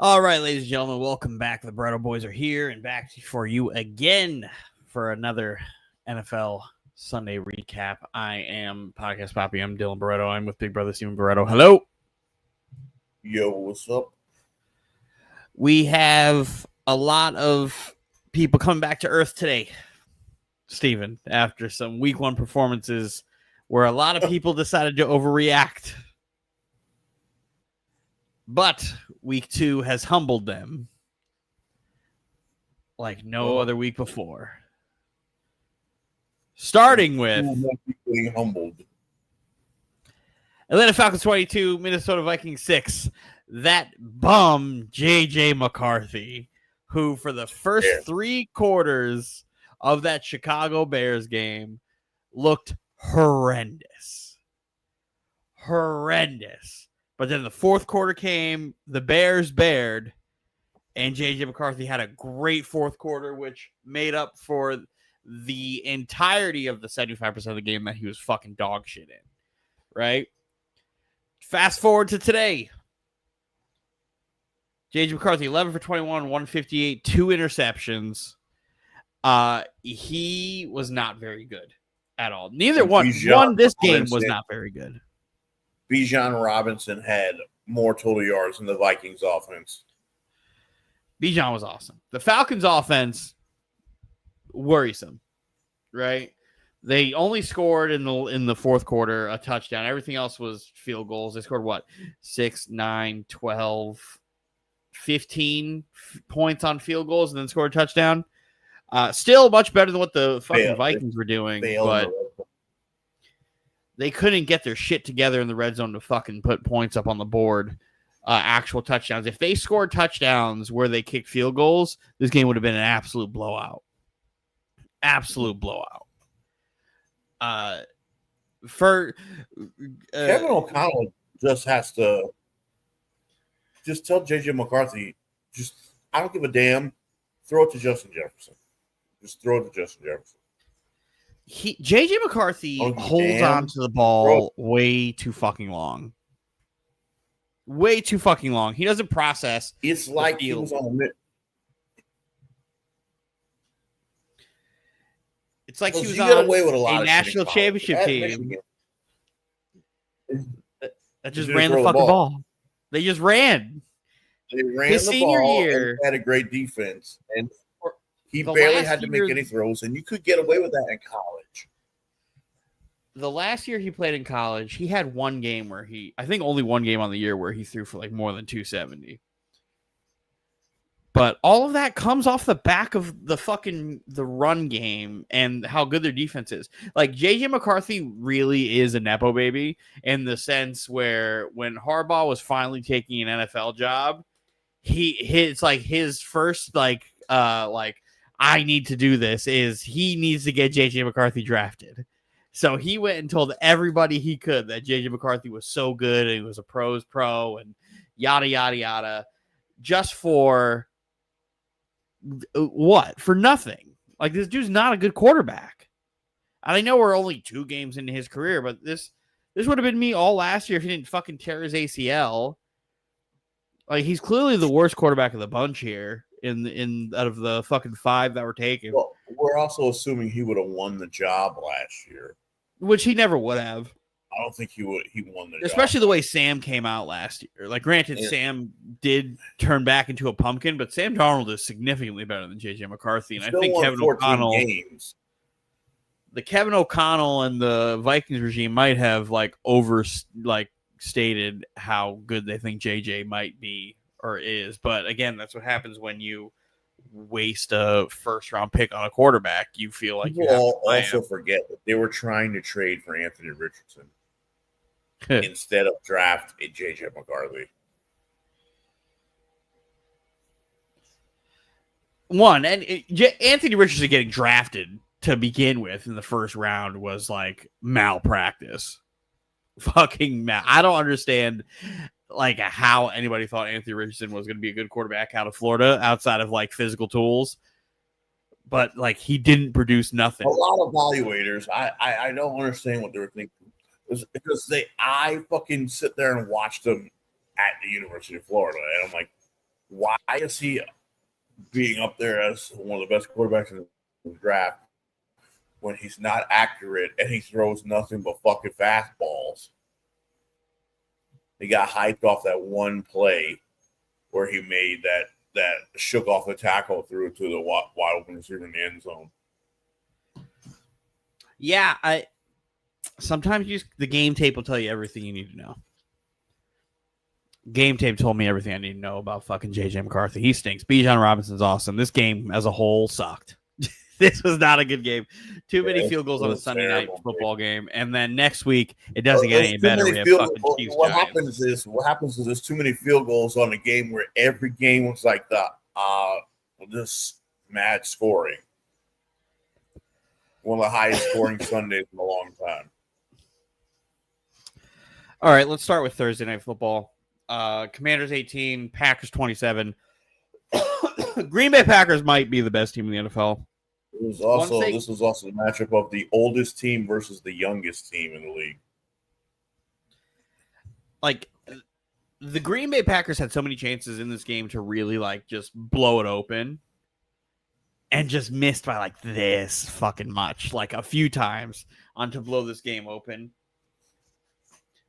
All right, ladies and gentlemen, welcome back. The Barreto boys are here and back for you again for another NFL Sunday recap. I am Podcast Poppy. I'm Dylan Barreto. I'm with Big Brother Steven Barreto. Hello. Yo, what's up? We have a lot of people coming back to Earth today, Steven, after some week one performances where a lot of people decided to overreact. But week two has humbled them like no other week before. Starting with being humbled. Atlanta Falcons 22, Minnesota Vikings 6. That bum JJ McCarthy, who for the first 3 quarters of that Chicago Bears game looked horrendous. But then the fourth quarter came, the Bears bared, and J.J. McCarthy had a great fourth quarter, which made up for the entirety of the 75% of the game that he was fucking dog shit in, right? Fast forward to today. J.J. McCarthy, 11 for 21, 158, 2 interceptions. He was not very good at all. Neither one. This game was not very good. Bijan Robinson had more total yards than the Vikings offense. Bijan was awesome. The Falcons offense, worrisome, right? They only scored in the fourth quarter a touchdown. Everything else was field goals. They scored what? 6, 9, 12, 15 points on field goals and then scored a touchdown. Still much better than what the fucking Vikings were doing, but they couldn't get their shit together in the red zone to fucking put points up on the board. Actual touchdowns. If they scored touchdowns where they kicked field goals, this game would have been an absolute blowout. Kevin O'Connell just has to just tell J.J. McCarthy, I don't give a damn. Throw it to Justin Jefferson. Just throw it to Justin Jefferson. J.J. McCarthy holds on to the ball way too fucking long. Way too fucking long. He doesn't process. It's like he was on It's like he was on a national championship team that just ran the fucking ball. They just ran. They ran his the senior ball year and had a great defense, and he barely had to make any throws, and you could get away with that in college. The last year he played in college, he had one game where I think only one game on the year where he threw for like more than 270. But all of that comes off the back of the run game and how good their defense is. Like J.J. McCarthy really is a Nepo baby in the sense where when Harbaugh was finally taking an NFL job, it's like his first I need to do this is he needs to get J.J. McCarthy drafted. So he went and told everybody he could that J.J. McCarthy was so good and he was a pro's pro and yada, yada, yada, just for what? For nothing. Like, this dude's not a good quarterback. And I know we're only 2 games into his career, but this would have been me all last year if he didn't fucking tear his ACL. Like, he's clearly the worst quarterback of the bunch here in out of the fucking 5 that were taken. Well, we're also assuming he would have won the job last year, which he never would have. I don't think he won the job. Especially the way Sam came out last year. Like, granted, Sam did turn back into a pumpkin, but Sam Darnold is significantly better than J.J. McCarthy. And I think Kevin O'Connell, the Kevin O'Connell and the Vikings regime might have stated how good they think J.J. might be or is. But again, that's what happens when you waste a first-round pick on a quarterback. You feel like you also forget that they were trying to trade for Anthony Richardson instead of draft a J.J. McCarthy. Anthony Richardson getting drafted to begin with in the first round was like malpractice. I don't understand how anybody thought Anthony Richardson was going to be a good quarterback out of Florida outside of physical tools. But he didn't produce nothing. A lot of evaluators, I don't understand what they were thinking. Because I fucking sit there and watch them at the University of Florida, and I'm like, Why is he being up there as one of the best quarterbacks in the draft when he's not accurate and he throws nothing but fucking fastballs? He got hyped off that one play where he made that shook off the tackle, threw it to the wide open receiver in the end zone. Yeah, sometimes the game tape will tell you everything you need to know. Game tape told me everything I need to know about fucking JJ McCarthy. He stinks. Bijan Robinson's awesome. This game as a whole sucked. This was not a good game. Too many field goals on a Sunday night football game, and then next week it doesn't get any better. We have fucking Chiefs. What happens is there's too many field goals on a game where every game was like this mad scoring. One of the highest scoring Sundays in a long time. All right, let's start with Thursday Night Football. Commanders 18, Packers 27. Green Bay Packers might be the best team in the NFL. This was also the matchup of the oldest team versus the youngest team in the league. Like, the Green Bay Packers had so many chances in this game to really, like, just blow it open. And just missed by, like, this fucking much. Like, a few times on to blow this game open.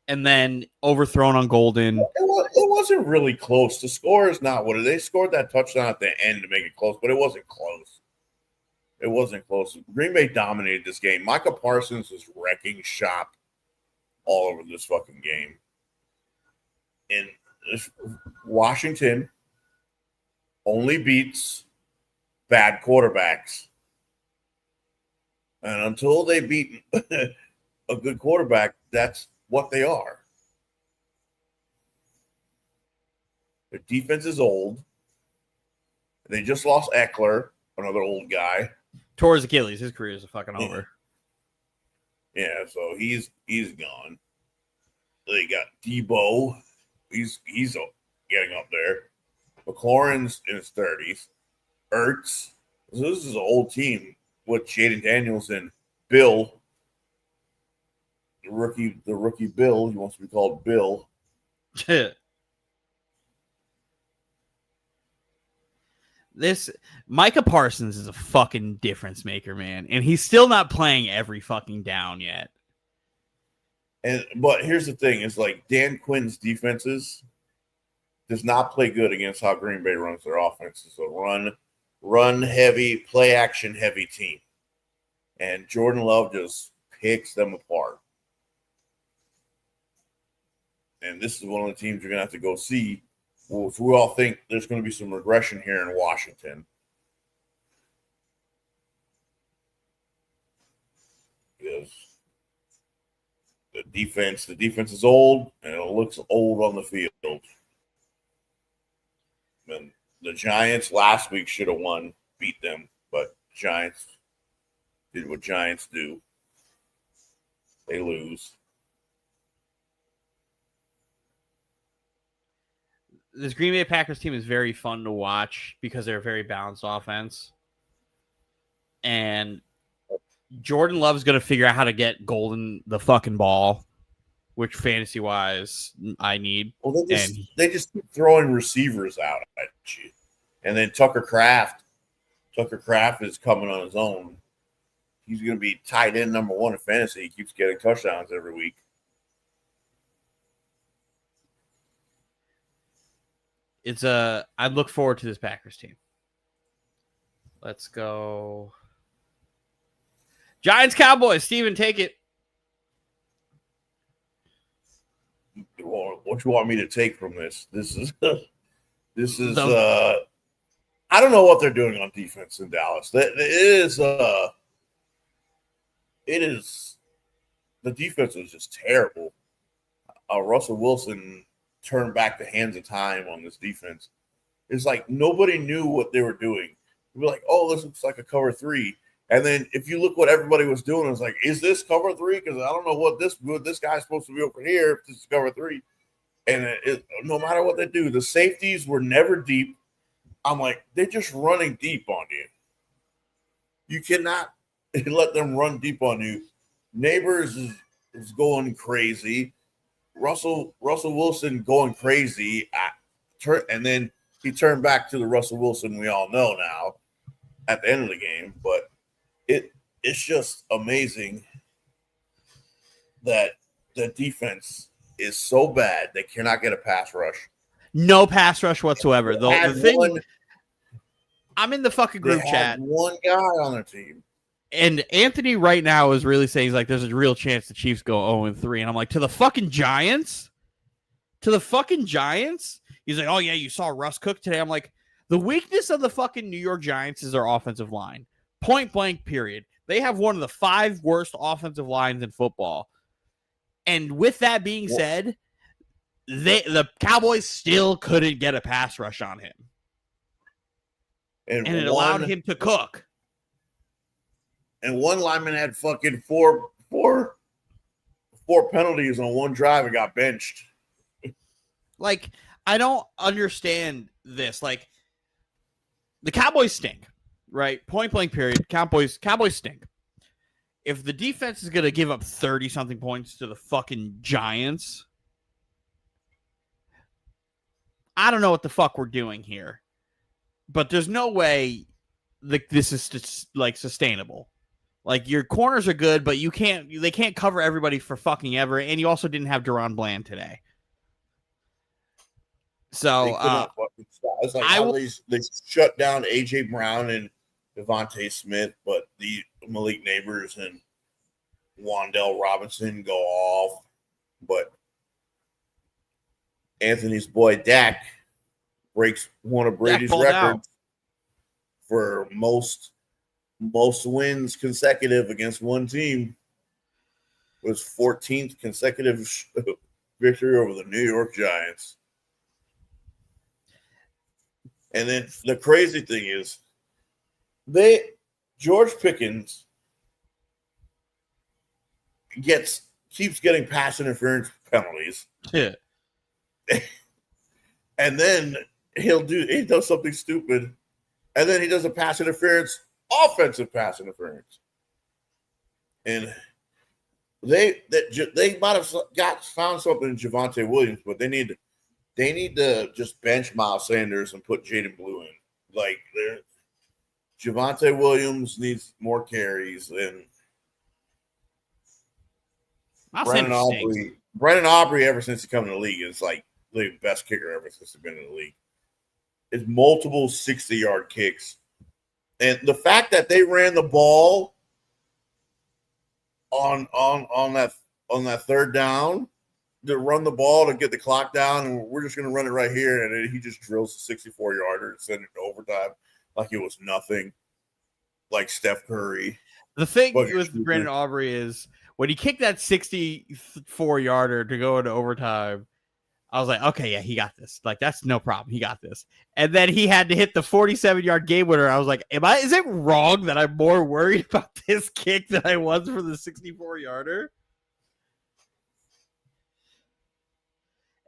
And then overthrown on Golden. It wasn't really close. The score is not what it is. They scored that touchdown at the end to make it close, but it wasn't close. It wasn't close. Green Bay dominated this game. Micah Parsons was wrecking shop all over this fucking game. And Washington only beats bad quarterbacks. And until they beat a good quarterback, that's what they are. Their defense is old. They just lost Eckler, another old guy. Tore his Achilles. His career is fucking over. Yeah, so he's gone. They got Debo. He's getting up there. McLaurin's in his 30s. Ertz. So this is an old team with Jaden Daniels and Bill. The rookie Bill. He wants to be called Bill. This Micah Parsons is a fucking difference maker, man, and he's still not playing every fucking down yet. But here's the thing: is like Dan Quinn's defenses does not play good against how Green Bay runs their offense. It's a run heavy, play action heavy team, and Jordan Love just picks them apart. And this is one of the teams you're gonna have to go see. Well, if we all think there's going to be some regression here in Washington, because the defense is old and it looks old on the field. And the Giants last week should have won, beat them, but Giants did what Giants do. They lose. This Green Bay Packers team is very fun to watch because they're a very balanced offense. And Jordan Love's going to figure out how to get Golden the fucking ball, which fantasy-wise I need. Well, they just keep throwing receivers out at you. And then Tucker Kraft is coming on his own. He's going to be tight end number one in fantasy. He keeps getting touchdowns every week. I look forward to this Packers team. Let's go. Giants Cowboys. Steven, take it. What you want me to take from this? This is I don't know what they're doing on defense in Dallas. It is the defense is just terrible. Russell Wilson turned back the hands of time on this defense. It's like nobody knew what they were doing. We were like, oh, this looks like a cover three. And then if you look what everybody was doing, it's like, is this cover three? Because I don't know what this guy's supposed to be over here if this is cover three. And no matter what they do, the safeties were never deep. I'm like, they're just running deep on you. You cannot let them run deep on you. Neighbors is going crazy. Russell Wilson going crazy, and then he turned back to the Russell Wilson we all know now at the end of the game. But it's just amazing that the defense is so bad they cannot get a pass rush. No pass rush whatsoever. The thing, I'm in the fucking group chat. One guy on their team. And Anthony right now is really saying, he's like, there's a real chance the Chiefs go 0-3. And I'm like, to the fucking Giants? To the fucking Giants? He's like, oh, yeah, you saw Russ cook today. I'm like, the weakness of the fucking New York Giants is their offensive line. Point blank, period. They have one of the 5 worst offensive lines in football. And with that being said, the Cowboys still couldn't get a pass rush on him. And it allowed him to cook. And one lineman had fucking four penalties on one drive and got benched. Like, I don't understand this. Like, the Cowboys stink, right? Point blank, period. Cowboys stink. If the defense is going to give up 30-something points to the fucking Giants, I don't know what the fuck we're doing here. But there's no way this is like sustainable. Like, your corners are good, but they can't cover everybody for fucking ever, and you also didn't have Deron Bland today. So it's like they shut down AJ Brown and Devontae Smith, but the Malik Neighbors and Wan'Dale Robinson go off. But Anthony's boy Dak breaks one of Brady's records for most wins consecutive against one team. It was 14th consecutive victory over the New York Giants. And then the crazy thing is, George Pickens keeps getting pass interference penalties. Yeah. And then he does something stupid, and then he does a offensive pass interference. And they might have found something in Javonte Williams, but they need to just bench Miles Sanders and put Jaden Blue in. Like, Javonte Williams needs more carries, and Brennan Aubrey, ever since he come in the league, is like the best kicker ever since he's been in the league. It's multiple 60-yard kicks. And the fact that they ran the ball on that third down, to run the ball to get the clock down, and we're just going to run it right here, and then he just drills a 64-yarder and send it to overtime like it was nothing, like Steph Curry. The thing with Brandon Aubrey is when he kicked that 64-yarder to go into overtime, I was like, okay, yeah, he got this. Like, that's no problem. He got this. And then he had to hit the 47-yard game winner. I was like, is it wrong that I'm more worried about this kick than I was for the 64-yarder?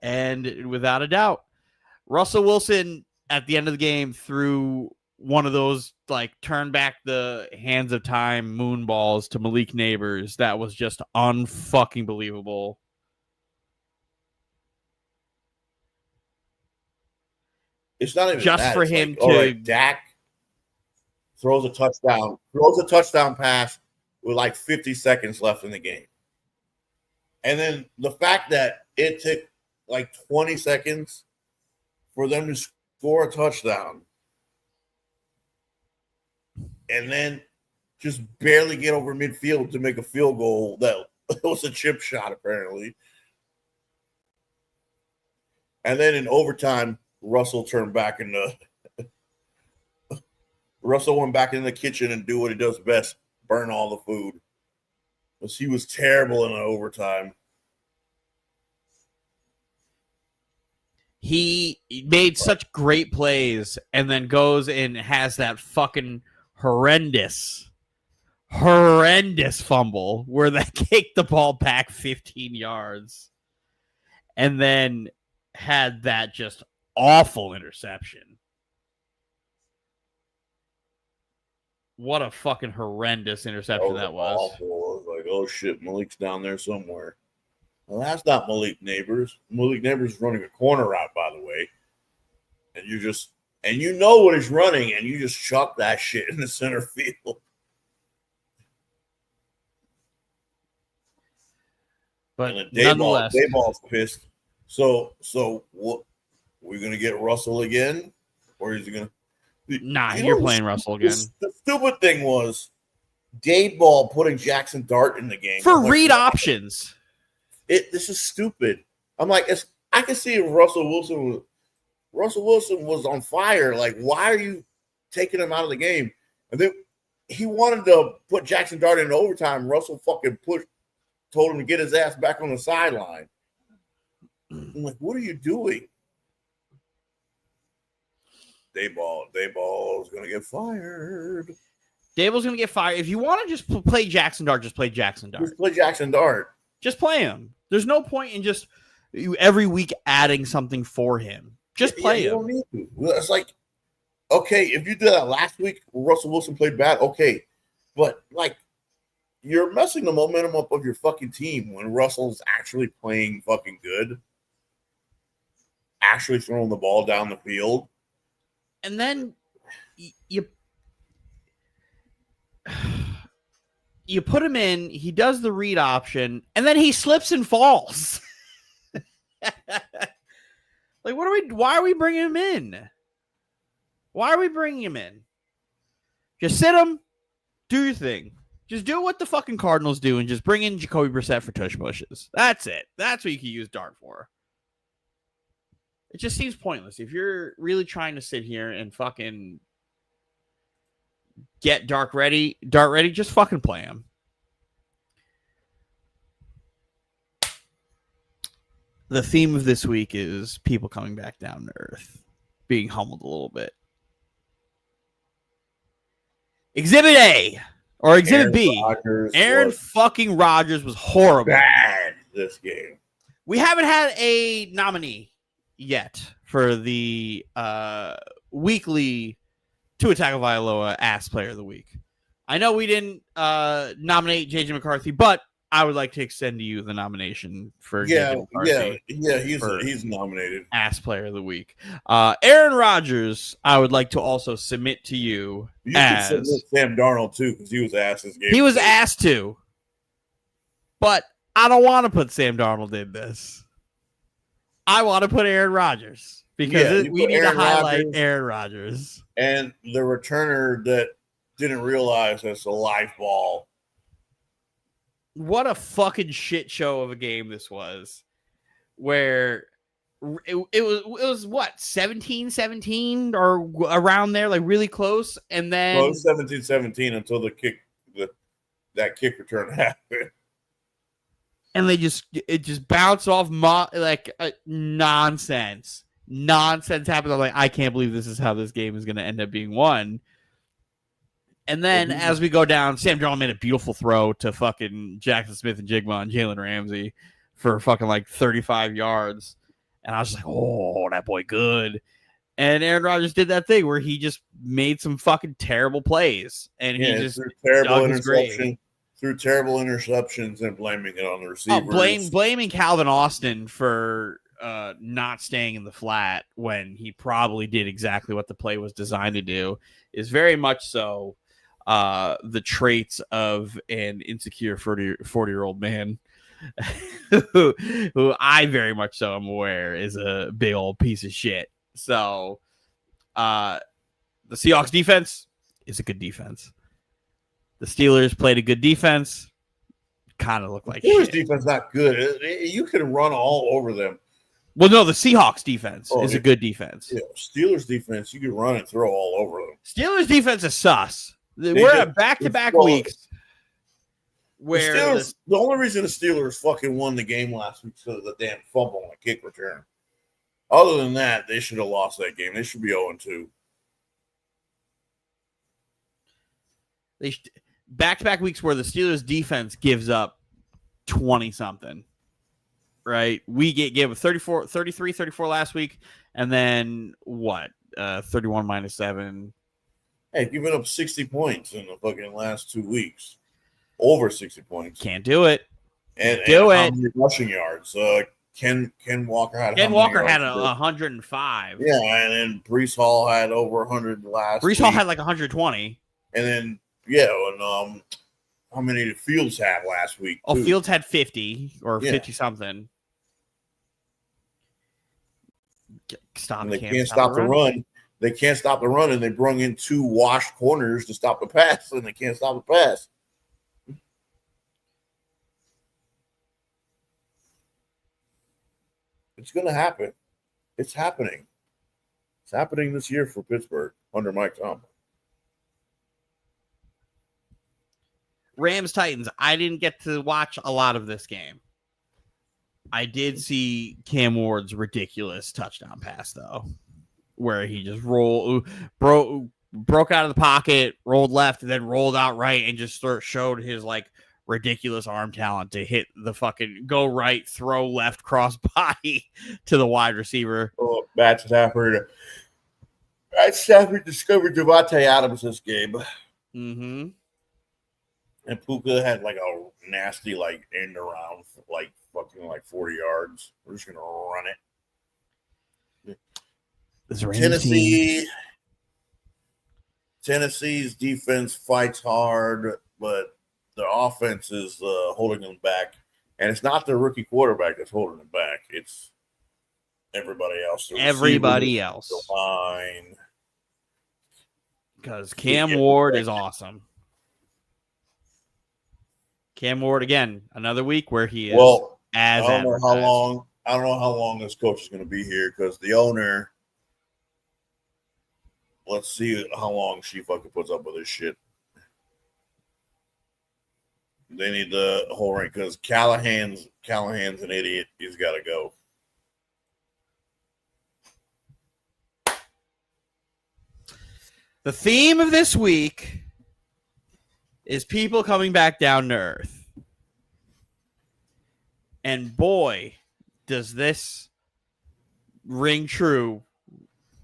And without a doubt, Russell Wilson at the end of the game threw one of those, like, turn back the hands of time moon balls to Malik Neighbors. That was just unfucking believable. It's not even just that. for it's him like, to. All right, Dak throws a touchdown pass with like 50 seconds left in the game. And then the fact that it took like 20 seconds for them to score a touchdown and then just barely get over midfield to make a field goal that was a chip shot, apparently. And then in overtime, Russell went back in the kitchen and do what he does best, burn all the food. Because he was terrible in overtime. He made such great plays and then goes and has that fucking horrendous fumble where they kicked the ball back 15 yards and then had that just awful interception. What a fucking horrendous interception that was. Awful. I was like, oh shit, Malik's down there somewhere. Well, that's not Malik Neighbors. Malik Neighbors is running a corner route, by the way. and you know what he's running, and you just chuck that shit in the center field. But and nonetheless, Dayball's pissed. So what? We're gonna get Russell again, or is he gonna? nah, you're playing Russell again. The stupid thing was Dayball putting Jackson Dart in the game For read options. This is stupid. I'm like, I can see if Russell Wilson was on fire. Like, why are you taking him out of the game? And then he wanted to put Jackson Dart in overtime. Russell fucking told him to get his ass back on the sideline. I'm like, what are you doing? Dayball is going to get fired. Dayball's going to get fired. If you want to just play Jackson Dart, just play Jackson Dart. Just play Jackson Dart. Just play him. There's no point in just every week adding something for him. Just play him. You don't need to. It's like, okay, if you did that last week, Russell Wilson played bad, okay. But, like, you're messing the momentum up of your fucking team when Russell's actually playing fucking good, actually throwing the ball down the field. And then you put him in, he does the read option, and then he slips and falls. Like, why are we bringing him in? Why are we bringing him in? Just sit him, do your thing. Just do what the fucking Cardinals do and just bring in Jacoby Brissett for tush pushes. That's it. That's what you can use Dart for. It just seems pointless. If you're really trying to sit here and fucking get Dart ready, just fucking play him. The theme of this week is people coming back down to earth, being humbled a little bit. Exhibit A or Exhibit B. Aaron fucking Rodgers was horrible. Bad this game. We haven't had a nominee yet for the weekly Tua Tagovailoa Ass Player of the Week. I know we didn't nominate JJ McCarthy, but I would like to extend to you the nomination for JJ McCarthy. He's nominated Ass Player of the Week. Aaron Rodgers, I would like to also submit to you. You should submit Sam Darnold too, because he was ass this game. He was asked to, but I don't want to put Sam Darnold in this. I want to put Aaron Rodgers because we need to highlight Aaron Rodgers. And the returner that didn't realize that's a live ball. What a fucking shit show of a game this was, where it was what, 17-17 or around there, like really close, and then it was 17-17 until that kick return happened. And it just bounced off nonsense. Nonsense happened. I'm like, I can't believe this is how this game is going to end up being won. And then as we go down, Sam Darnold made a beautiful throw to fucking Jackson Smith and Jigma and Jalen Ramsey for fucking like 35 yards. And I was like, oh, that boy good. And Aaron Rodgers did that thing where he just made some fucking terrible plays. And he just threw terrible interceptions and blaming it on the receivers. Blaming Calvin Austin for not staying in the flat when he probably did exactly what the play was designed to do is very much so the traits of an insecure 40-year-old man who I very much so am aware is a big old piece of shit. So the Seahawks defense is a good defense. The Steelers played a good defense. Kind of looked like Steelers shit. Defense not good. You can run all over them. Well, no, the Seahawks defense is a good defense. Yeah, Steelers defense, you can run and throw all over them. Steelers defense is sus. We're at back-to-back weeks where the only reason the Steelers fucking won the game last week is because of the damn fumble on the kick return. Other than that, they should have lost that game. They should be 0-2. Back-to-back weeks where the Steelers defense gives up 20-something. Right? We gave 33-34 last week, and then what? 31 minus 7. Hey, giving up 60 points in the fucking last 2 weeks. Over 60 points. Can't do it. And how many rushing yards? Ken Walker had Ken how many Walker yards had today? 105. Yeah, and then Brees Hall had over 100 last Brees Hall week. had like 120. And then, yeah, and how many did Fields have last week? Oh, too? Fields had 50 or Yeah. 50 something. And they can't stop the run. They can't stop the run, and they brung in 2 washed corners to stop the pass, and they can't stop the pass. It's going to happen. It's happening. It's happening this year for Pittsburgh under Mike Tomlin. Rams Titans. I didn't get to watch a lot of this game. I did see Cam Ward's ridiculous touchdown pass, though, where he just broke out of the pocket, rolled left, and then rolled out right, and just showed his like ridiculous arm talent to hit the fucking go right, throw left, cross body to the wide receiver. Oh, Matt Stafford discovered Devontae Adams this game. Mm-hmm. And Puka had like a nasty like end around like fucking like 40 yards. We're just gonna run it. Tennessee's defense fights hard, but the offense is holding them back. And it's not the rookie quarterback that's holding them back. It's everybody else. Everybody else. The line. Because Cam Ward is awesome. Cam Ward, again, another week where he is as I don't know how long this coach is going to be here because the owner, let's see how long she fucking puts up with this shit. They need the whole ring because Callahan's an idiot. He's got to go. The theme of this week is people coming back down to earth. And boy, does this ring true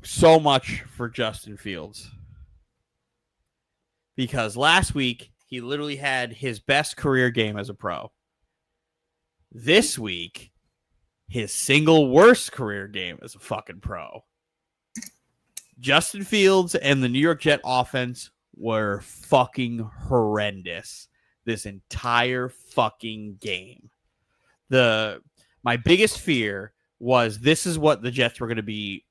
so much for Justin Fields. Because last week, he literally had his best career game as a pro. This week, his single worst career game as a fucking pro. Justin Fields and the New York Jet offense were fucking horrendous this entire fucking game. My biggest fear was this is what the Jets were going to be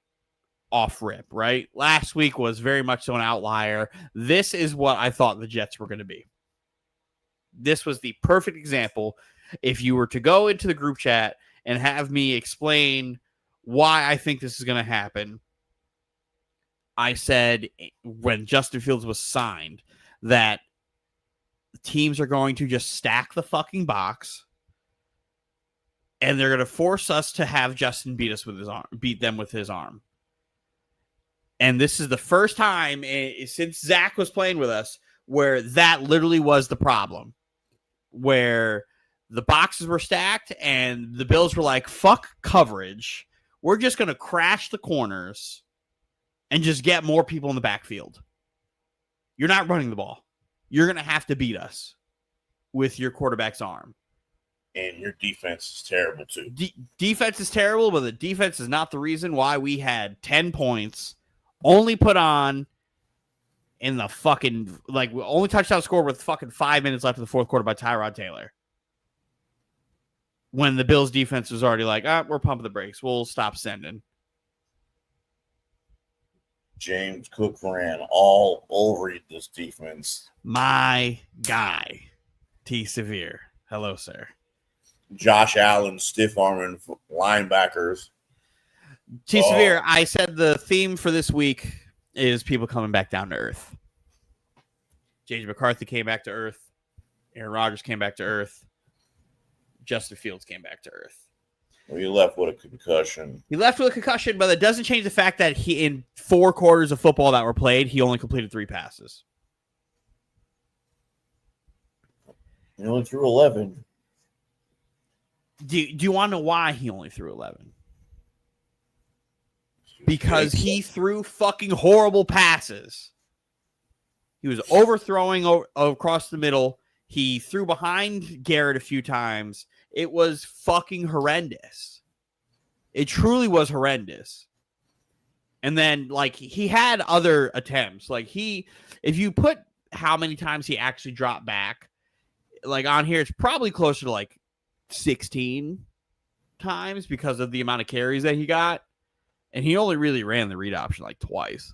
off rip, right? Last week was very much so an outlier. This is what I thought the Jets were going to be. This was the perfect example. If you were to go into the group chat and have me explain why I think this is going to happen, I said when Justin Fields was signed that teams are going to just stack the fucking box and they're going to force us to have Justin beat them with his arm. And this is the first time since Zach was playing with us where that literally was the problem, where the boxes were stacked and the Bills were like, fuck coverage. We're just going to crash the corners and just get more people in the backfield. You're not running the ball. You're going to have to beat us with your quarterback's arm. And your defense is terrible, too. Defense is terrible, but the defense is not the reason why we had 10 points only put on in the fucking, like, only touchdown score with fucking 5 minutes left in the fourth quarter by Tyrod Taylor. When the Bills defense was already like, we're pumping the brakes. We'll stop sending. James Cook ran all over this defense. My guy, T. Severe. Hello, sir. Josh Allen stiff-arming linebackers. T. Severe, I said the theme for this week is people coming back down to earth. J.J. McCarthy came back to earth. Aaron Rodgers came back to earth. Justin Fields came back to earth. Well, he left with a concussion. But that doesn't change the fact that he, in 4 quarters of football that were played, he only completed 3 passes. He only threw 11. Do you want to know why he only threw 11? Because he threw fucking horrible passes. He was overthrowing across the middle. He threw behind Garrett a few times. It was fucking horrendous. It truly was horrendous. And then, like, he had other attempts. Like, if you put how many times he actually dropped back, like, on here, it's probably closer to, like, 16 times because of the amount of carries that he got. And he only really ran the read option, like, twice.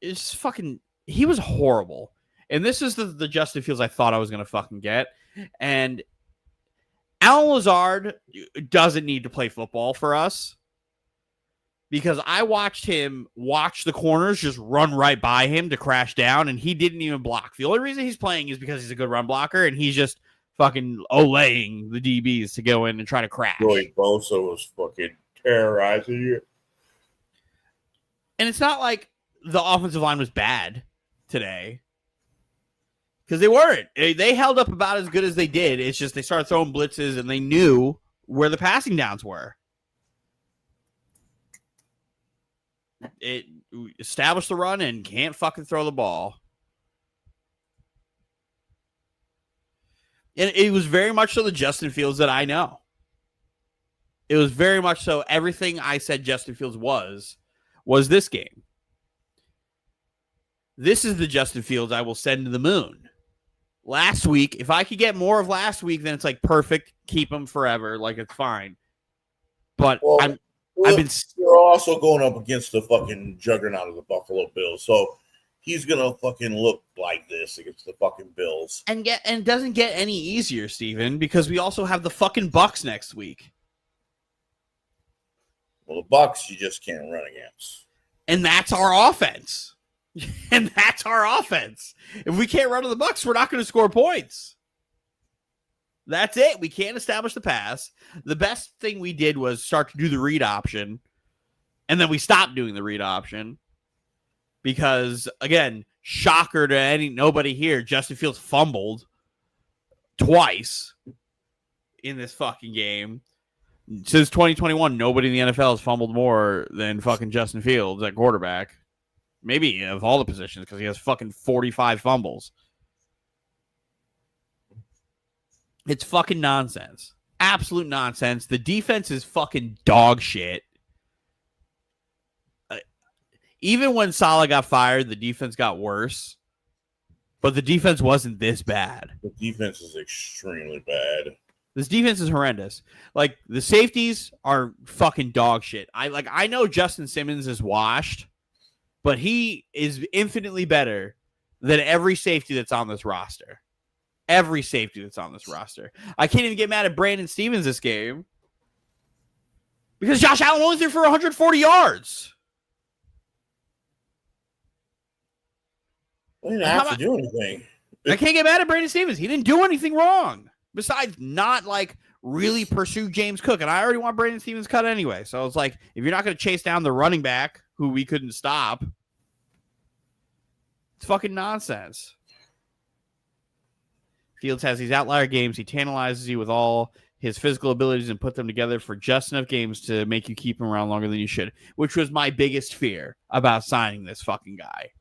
It's fucking... He was horrible. And this is the Justin Fields I thought I was going to fucking get. And Alan Lazard doesn't need to play football for us because I watched him watch the corners just run right by him to crash down, and he didn't even block. The only reason he's playing is because he's a good run blocker, and he's just fucking olaying the DBs to go in and try to crash. Joey Bosa was fucking terrorizing you. And it's not like the offensive line was bad today. Because they weren't. They held up about as good as they did. It's just they started throwing blitzes and they knew where the passing downs were. It established the run and can't fucking throw the ball. And it was very much so the Justin Fields that I know. It was very much so everything I said Justin Fields was this game. This is the Justin Fields I will send to the moon. Last week, if I could get more of last week, then it's like perfect. Keep him forever. Like, it's fine. But you're also going up against the fucking juggernaut of the Buffalo Bills. So he's going to fucking look like this against the fucking Bills. And it doesn't get any easier, Steven, because we also have the fucking Bucks next week. Well, the Bucks you just can't run against. And that's our offense. And that's our offense. If we can't run to the Bucks, we're not going to score points. That's it. We can't establish the pass. The best thing we did was start to do the read option, and then we stopped doing the read option because, again, shocker to nobody here, Justin Fields fumbled twice in this fucking game. Since 2021, nobody in the NFL has fumbled more than fucking Justin Fields at quarterback. Maybe of all the positions because he has fucking 45 fumbles. It's fucking nonsense. Absolute nonsense. The defense is fucking dog shit. Even when Saleh got fired, the defense got worse. But the defense wasn't this bad. The defense is extremely bad. This defense is horrendous. Like, the safeties are fucking dog shit. I know Justin Simmons is washed, but he is infinitely better than every safety that's on this roster. Every safety that's on this roster. I can't even get mad at Brandon Stevens this game because Josh Allen only threw for 140 yards. He didn't have to do anything. I can't get mad at Brandon Stevens. He didn't do anything wrong besides not, like, really pursue James Cook. And I already want Brandon Stevens cut anyway. So it's like, if you're not going to chase down the running back who we couldn't stop, it's fucking nonsense. Fields has these outlier games. He tantalizes you with all his physical abilities and put them together for just enough games to make you keep him around longer than you should, which was my biggest fear about signing this fucking guy.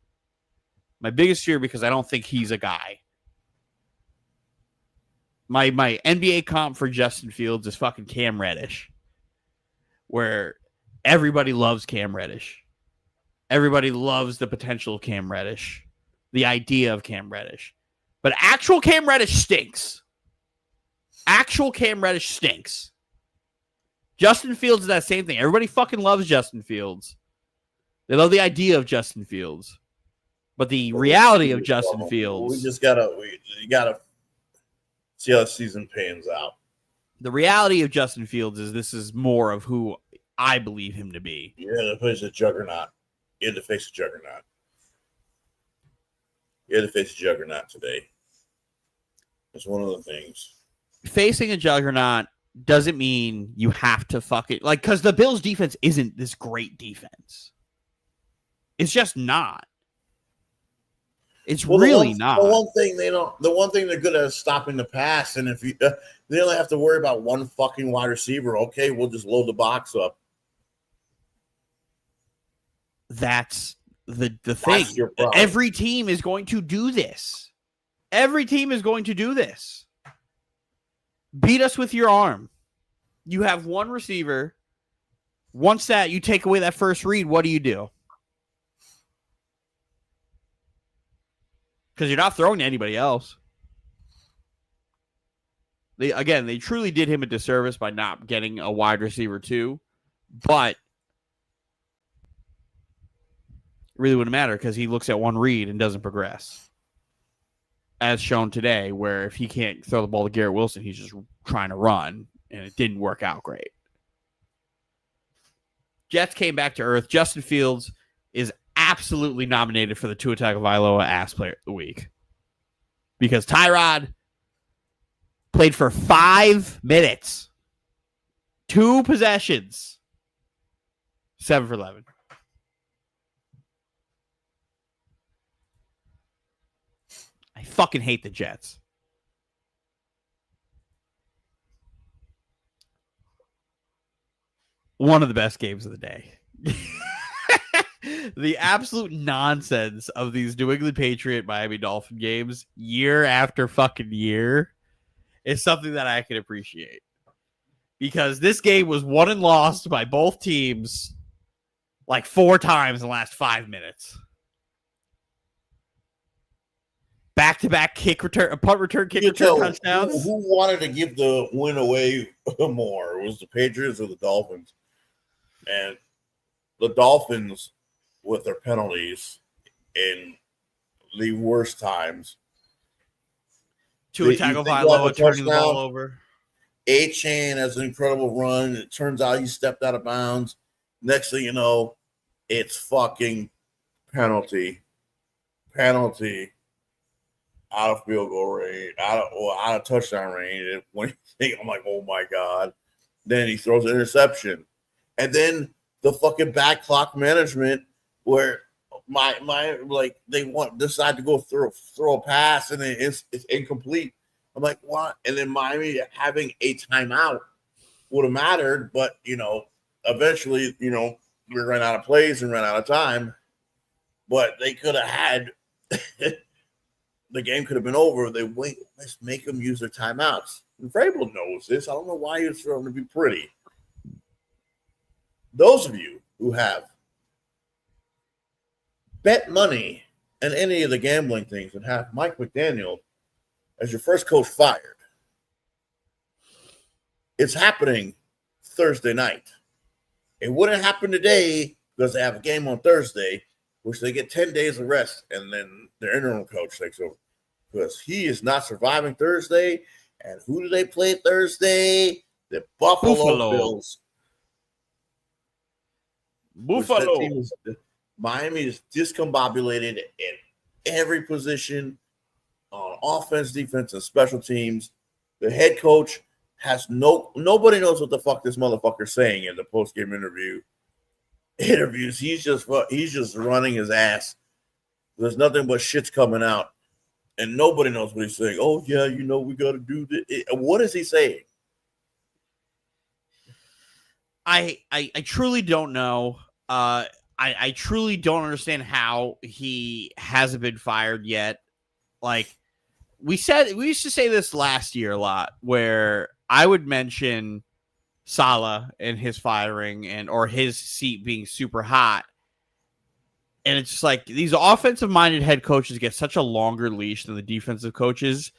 My biggest fear because I don't think he's a guy. My NBA comp for Justin Fields is fucking Cam Reddish, where everybody loves Cam Reddish. Everybody loves the potential of Cam Reddish, the idea of Cam Reddish. But actual Cam Reddish stinks. Actual Cam Reddish stinks. Justin Fields is that same thing. Everybody fucking loves Justin Fields. They love the idea of Justin Fields. But the reality of Justin Fields... We gotta see how the season pans out. The reality of Justin Fields is this is more of who I believe him to be. You had to face a juggernaut. You had to face a juggernaut. You had to face a juggernaut today. That's one of the things. Facing a juggernaut doesn't mean you have to fucking... Like, because the Bills' defense isn't this great defense. It's just not. It's really not. The one thing they're good at is stopping the pass, and if they only have to worry about one fucking wide receiver, okay, we'll just load the box up. That's the thing. Every team is going to do this. Every team is going to do this. Beat us with your arm. You have one receiver. Once that you take away that first read, what do you do? Because you're not throwing to anybody else. They truly did him a disservice by not getting a wide receiver too, but it really wouldn't matter because he looks at one read and doesn't progress. As shown today, where if he can't throw the ball to Garrett Wilson, he's just trying to run, and it didn't work out great. Jets came back to earth. Justin Fields is absolutely nominated for the Tua Tagovailoa Ass Player of the Week because Tyrod played for 5 minutes, 2 possessions, 7 for 11. I fucking hate the Jets. One of the best games of the day. The absolute nonsense of these New England Patriot Miami Dolphin games year after fucking year is something that I can appreciate. Because this game was won and lost by both teams like 4 times in the last 5 minutes. Back-to-back punt return, kick return touchdowns. Who wanted to give the win away more? It was the Patriots or the Dolphins? And the Dolphins, with their penalties in the worst times. Tua Tagovailoa turning the ball over. A-Chain has an incredible run. It turns out he stepped out of bounds. Next thing you know, it's fucking penalty. Out of field goal range, out of touchdown range. And when you think, I'm like, oh my God. Then he throws an interception. And then the fucking back clock management where they decide to go throw a pass and it's incomplete. I'm like, what? And then Miami having a timeout would have mattered, but eventually, we ran out of plays and ran out of time. But they could have had the game could have been over. Let's make them use their timeouts. And Vrabel knows this. I don't know why he was trying to be pretty. Those of you who have bet money in any of the gambling things and have Mike McDaniel as your first coach fired, it's happening Thursday night. It wouldn't happen today because they have a game on Thursday, which they get 10 days of rest, and then their interim coach takes over because he is not surviving Thursday. And who do they play Thursday? The Buffalo Bills. Buffalo. Miami is discombobulated in every position on offense, defense, and special teams. The head coach has nobody knows what the fuck this motherfucker's saying in the post-game interviews. He's just running his ass. There's nothing but shit's coming out, and nobody knows what he's saying. Oh yeah, we got to do this. What is he saying? I truly don't know. I truly don't understand how he hasn't been fired yet. Like we used to say this last year a lot, where I would mention Saleh and his firing or his seat being super hot. And it's just like these offensive-minded head coaches get such a longer leash than the defensive coaches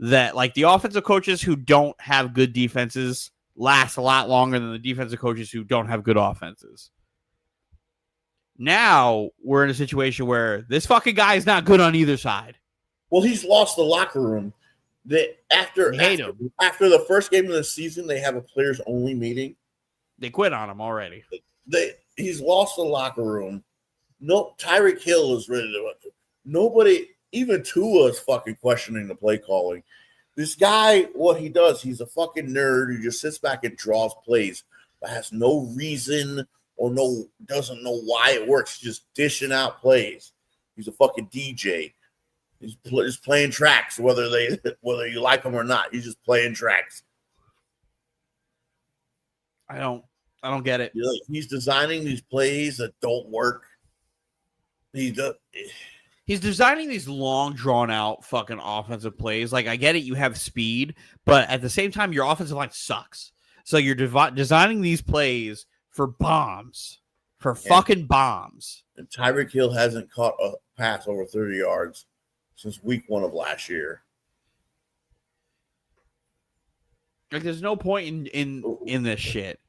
that like the offensive coaches who don't have good defenses last a lot longer than the defensive coaches who don't have good offenses. Now we're in a situation where this fucking guy is not good on either side. Well, he's lost the locker room. That after the first game of the season, they have a players-only meeting. They quit on him already. He's lost the locker room. No, Tyreek Hill is ready to. Nobody, even Tua, is fucking questioning the play calling. This guy, what he does, he's a fucking nerd who just sits back and draws plays, but has no reason or doesn't know why it works. He's just dishing out plays. He's a fucking DJ. He's just playing tracks, whether you like them or not. He's just playing tracks. I don't get it. He's designing these plays that don't work. He's designing these long, drawn-out fucking offensive plays. Like, I get it, you have speed, but at the same time, your offensive line sucks. So you're designing these plays for bombs, for fucking bombs. And Tyreek Hill hasn't caught a pass over 30 yards since week 1 of last year. Like, there's no point in this shit.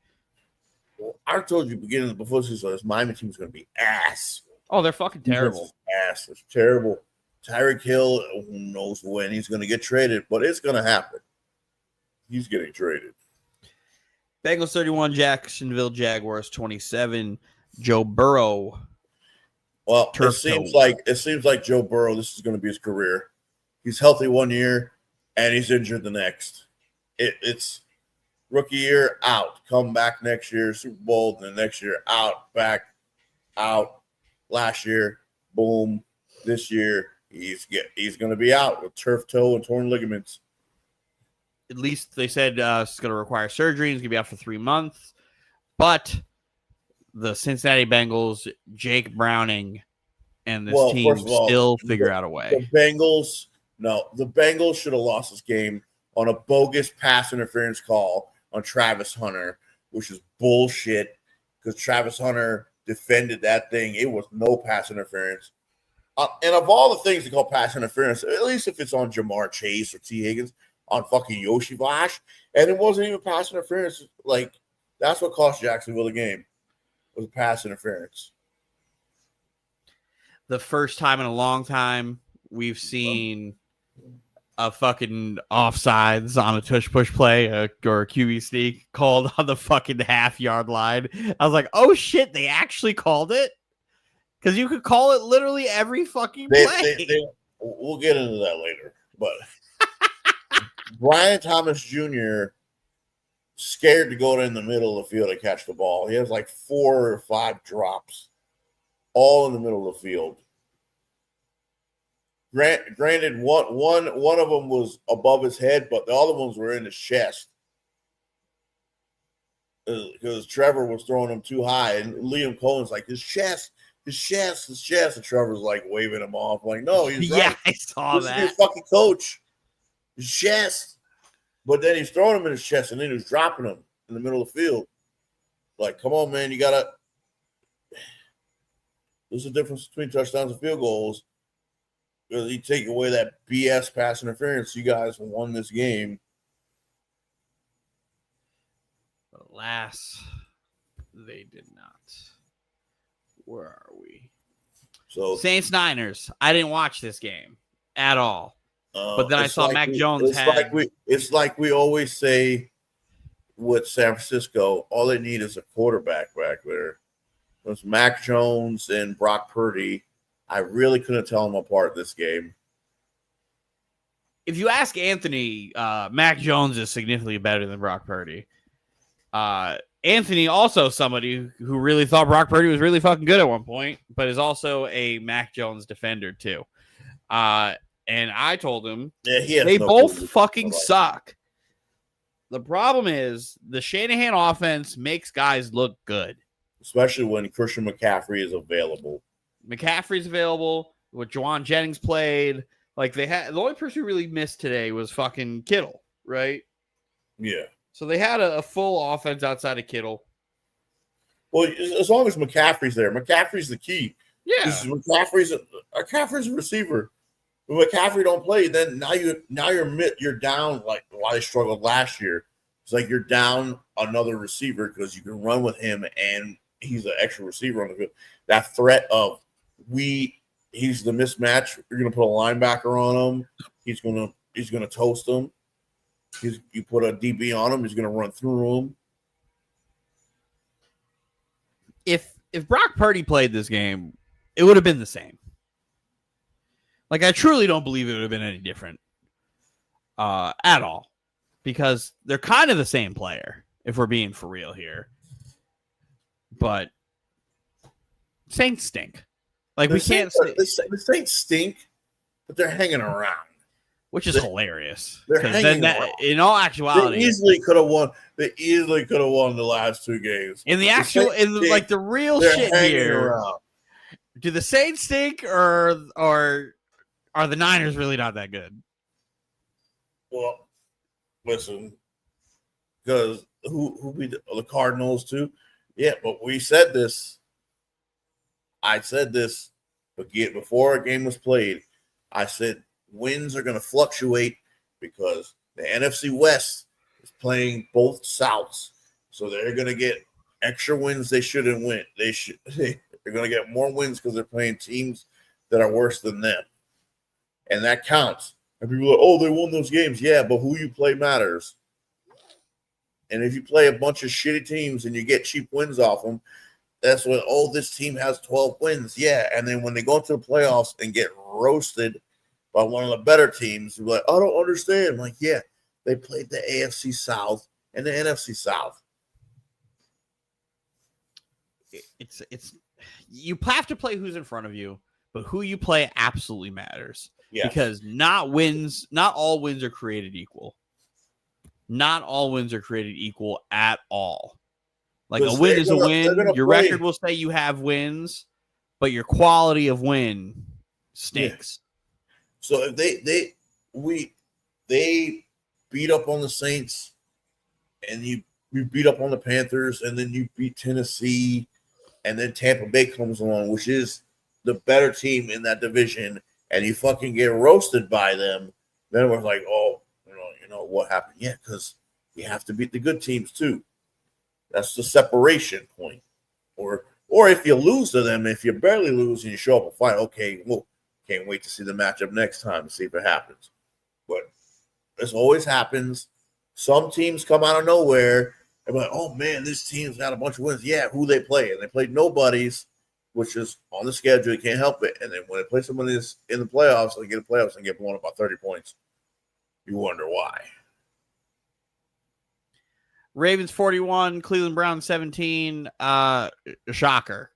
Well, I told you beginning before the season, this Miami team is going to be ass. Oh, they're fucking terrible. Ass. It's terrible. Tyreek Hill, who knows when he's going to get traded, but it's going to happen. He's getting traded. Bengals 31, Jacksonville Jaguars 27. Joe Burrow. Well, it seems like Joe Burrow, this is going to be his career. He's healthy 1 year, and he's injured the next. It's rookie year, out. Come back next year, Super Bowl, then next year, out, back, out. Last year, boom. This year, he's going to be out with turf toe and torn ligaments. At least they said it's going to require surgery. He's going to be out for 3 months. But the Cincinnati Bengals, Jake Browning, and this team still figure out a way. The Bengals should have lost this game on a bogus pass interference call on Travis Hunter, which is bullshit because Travis Hunter defended that thing. It was no pass interference. And of all the things to call pass interference, at least if it's on Jamar Chase or T. Higgins, on fucking Yoshi Vash, and it wasn't even pass interference. Like, that's what cost Jacksonville the game, was pass interference. The first time in a long time we've seen a fucking offsides on a tush-push play or a QB sneak called on the fucking half-yard line. I was like, oh, shit, they actually called it? Because you could call it literally every fucking play. We'll get into that later, but Brian Thomas Jr. scared to go in the middle of the field to catch the ball. He has like 4 or 5 drops, all in the middle of the field. Granted, one of them was above his head, but the other ones were in his chest because Trevor was throwing him too high, and Liam Cohen's like, his chest, and Trevor's like waving him off, like, no, he's right. Yeah, I saw this that. Is your fucking coach. His chest. But then he's throwing him in his chest, and then he's dropping him in the middle of the field. Like, come on, man, you gotta. There's a difference between touchdowns and field goals. Because you take away that BS pass interference, you guys won this game. Alas, they did not. Where are we? So Saints Niners. I didn't watch this game at all. But then I saw Mac Jones it's like we always say with San Francisco, all they need is a quarterback back there. It was Mac Jones and Brock Purdy. I really couldn't tell them apart this game. If you ask Anthony, Mac Jones is significantly better than Brock Purdy. Anthony, also somebody who really thought Brock Purdy was really fucking good at one point, but is also a Mac Jones defender too. And I told him they both fucking suck. The problem is the Shanahan offense makes guys look good. Especially when Christian McCaffrey is available. McCaffrey's available. What Juwan Jennings played. Like the only person who really missed today was fucking Kittle, right? Yeah. So they had a full offense outside of Kittle. Well, as long as McCaffrey's there, McCaffrey's the key. Yeah. McCaffrey's a receiver. When McCaffrey don't play, then now you're down like why they struggled last year. It's like you're down another receiver because you can run with him and he's an extra receiver on the field. That threat of he's the mismatch. You're gonna put a linebacker on him. He's gonna toast him. You put a DB on him. He's gonna run through him. If Brock Purdy played this game, it would have been the same. Like, I truly don't believe it would have been any different at all, because they're kind of the same player, if we're being for real here. But Saints stink. Like, we can't say the Saints stink, but they're hanging around, which is hilarious. They're hanging around. In all actuality, they easily could have won. They easily could have won the last 2 games. In the actual, the real shit here, around. Do the Saints stink or are the Niners really not that good? Well, listen, because who beat the Cardinals too? Yeah, but we said this. I said this, but before a game was played, I said wins are going to fluctuate because the NFC West is playing both Souths, so they're going to get extra wins they shouldn't win. They're going to get more wins because they're playing teams that are worse than them, and that counts. And people are like, oh, they won those games. Yeah, but who you play matters. And if you play a bunch of shitty teams and you get cheap wins off them, that's when, oh, this team has 12 wins. Yeah. And then when they go to the playoffs and get roasted by one of the better teams, you're like, I don't understand. I'm like, yeah, they played the AFC South and the NFC South. It's you have to play who's in front of you, but who you play absolutely matters. Yes. Because not all wins are created equal. Not all wins are created equal at all. Like a win is a win. Your record will say you have wins, but your quality of win stinks. Yeah. So if they beat up on the Saints, and you beat up on the Panthers, and then you beat Tennessee, and then Tampa Bay comes along, which is the better team in that division, and you fucking get roasted by them, then we're like, oh, you know what happened? Yeah, because you have to beat the good teams too. That's the separation point. Or if you lose to them, if you barely lose and you show up and fight, okay, well, can't wait to see the matchup next time to see if it happens. But this always happens. Some teams come out of nowhere and be like, oh man, this team's got a bunch of wins. Yeah, who they play? And they played nobodies, which is on the schedule. You can't help it. And then when they play somebody that's in the playoffs, they get the playoffs and get blown up by 30 points. You wonder why. Ravens 41, Cleveland Browns 17. Shocker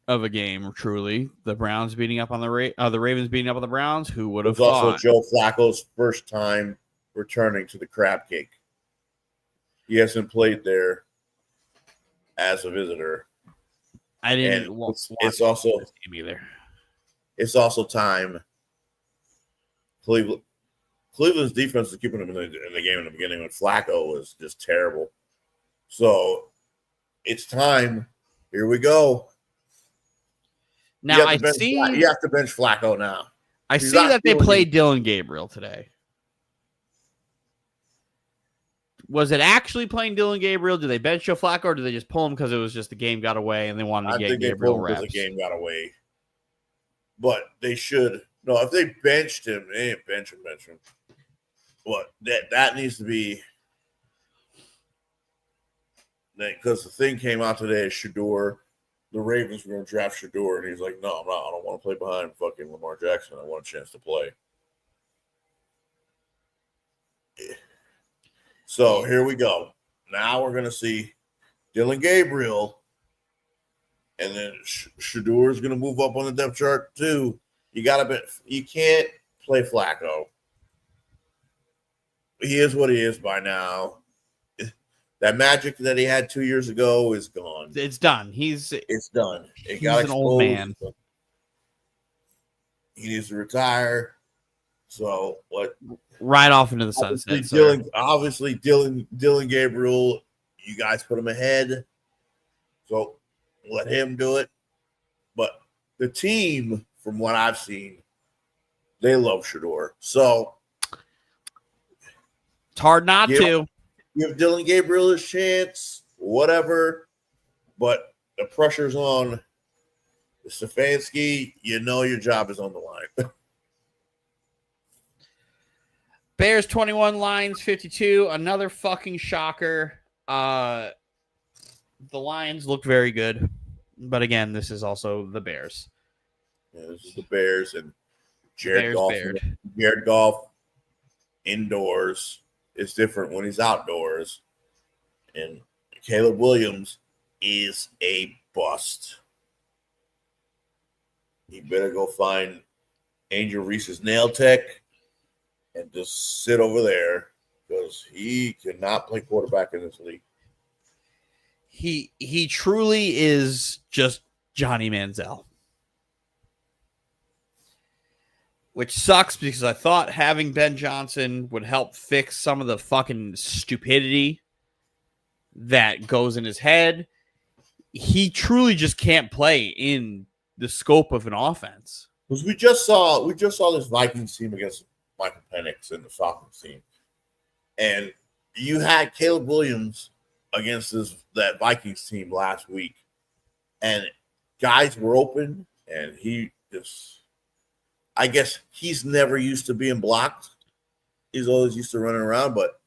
of a game, truly. The Browns beating up on the Ravens beating up on the Browns. Who would have thought? Also Joe Flacco's first time returning to the crab cake. He hasn't played there as a visitor. I didn't. It's also either. It's also time. Cleveland's defense is keeping them in the game in the beginning when Flacco was just terrible. So it's time. Here we go. Now you have to bench Flacco now. I see that they played Dylan Gabriel today. Was it actually playing Dylan Gabriel? Did they bench Joe Flacco, or did they just pull him because it was just the game got away and they wanted to get Gabriel reps? The game got away. But they should. No, if they benched him, they ain't bench him. What that needs to be, because the thing came out today is Shedeur. The Ravens were going to draft Shedeur, and he's like, no, I'm not. I don't want to play behind fucking Lamar Jackson. I want a chance to play. So here we go. Now we're going to see Dylan Gabriel, and then Shedeur is going to move up on the depth chart too. You can't play Flacco. He is what he is by now. That magic that he had 2 years ago is gone. It's done. It's done. He's an old man. He needs to retire. So what? Right off into the sunset. Obviously, Dylan Gabriel, you guys put him ahead. So let him do it. But the team, from what I've seen, they love Shedeur. So it's hard not to. Give Dylan Gabriel his chance, whatever. But the pressure's on Stefanski. You know your job is on the line. Bears 21, Lions 52. Another fucking shocker. The Lions look very good. But again, this is also the Bears. Yeah, this is the Bears and Jared Goff indoors is different when he's outdoors. And Caleb Williams is a bust. He better go find Angel Reese's nail tech and just sit over there because he cannot play quarterback in this league. He truly is just Johnny Manziel. Which sucks because I thought having Ben Johnson would help fix some of the fucking stupidity that goes in his head. He truly just can't play in the scope of an offense. Because we just saw this Vikings team against Michael Penix and the Falcons team, and you had Caleb Williams against that Vikings team last week, and guys were open, and he just, I guess he's never used to being blocked. He's always used to running around, but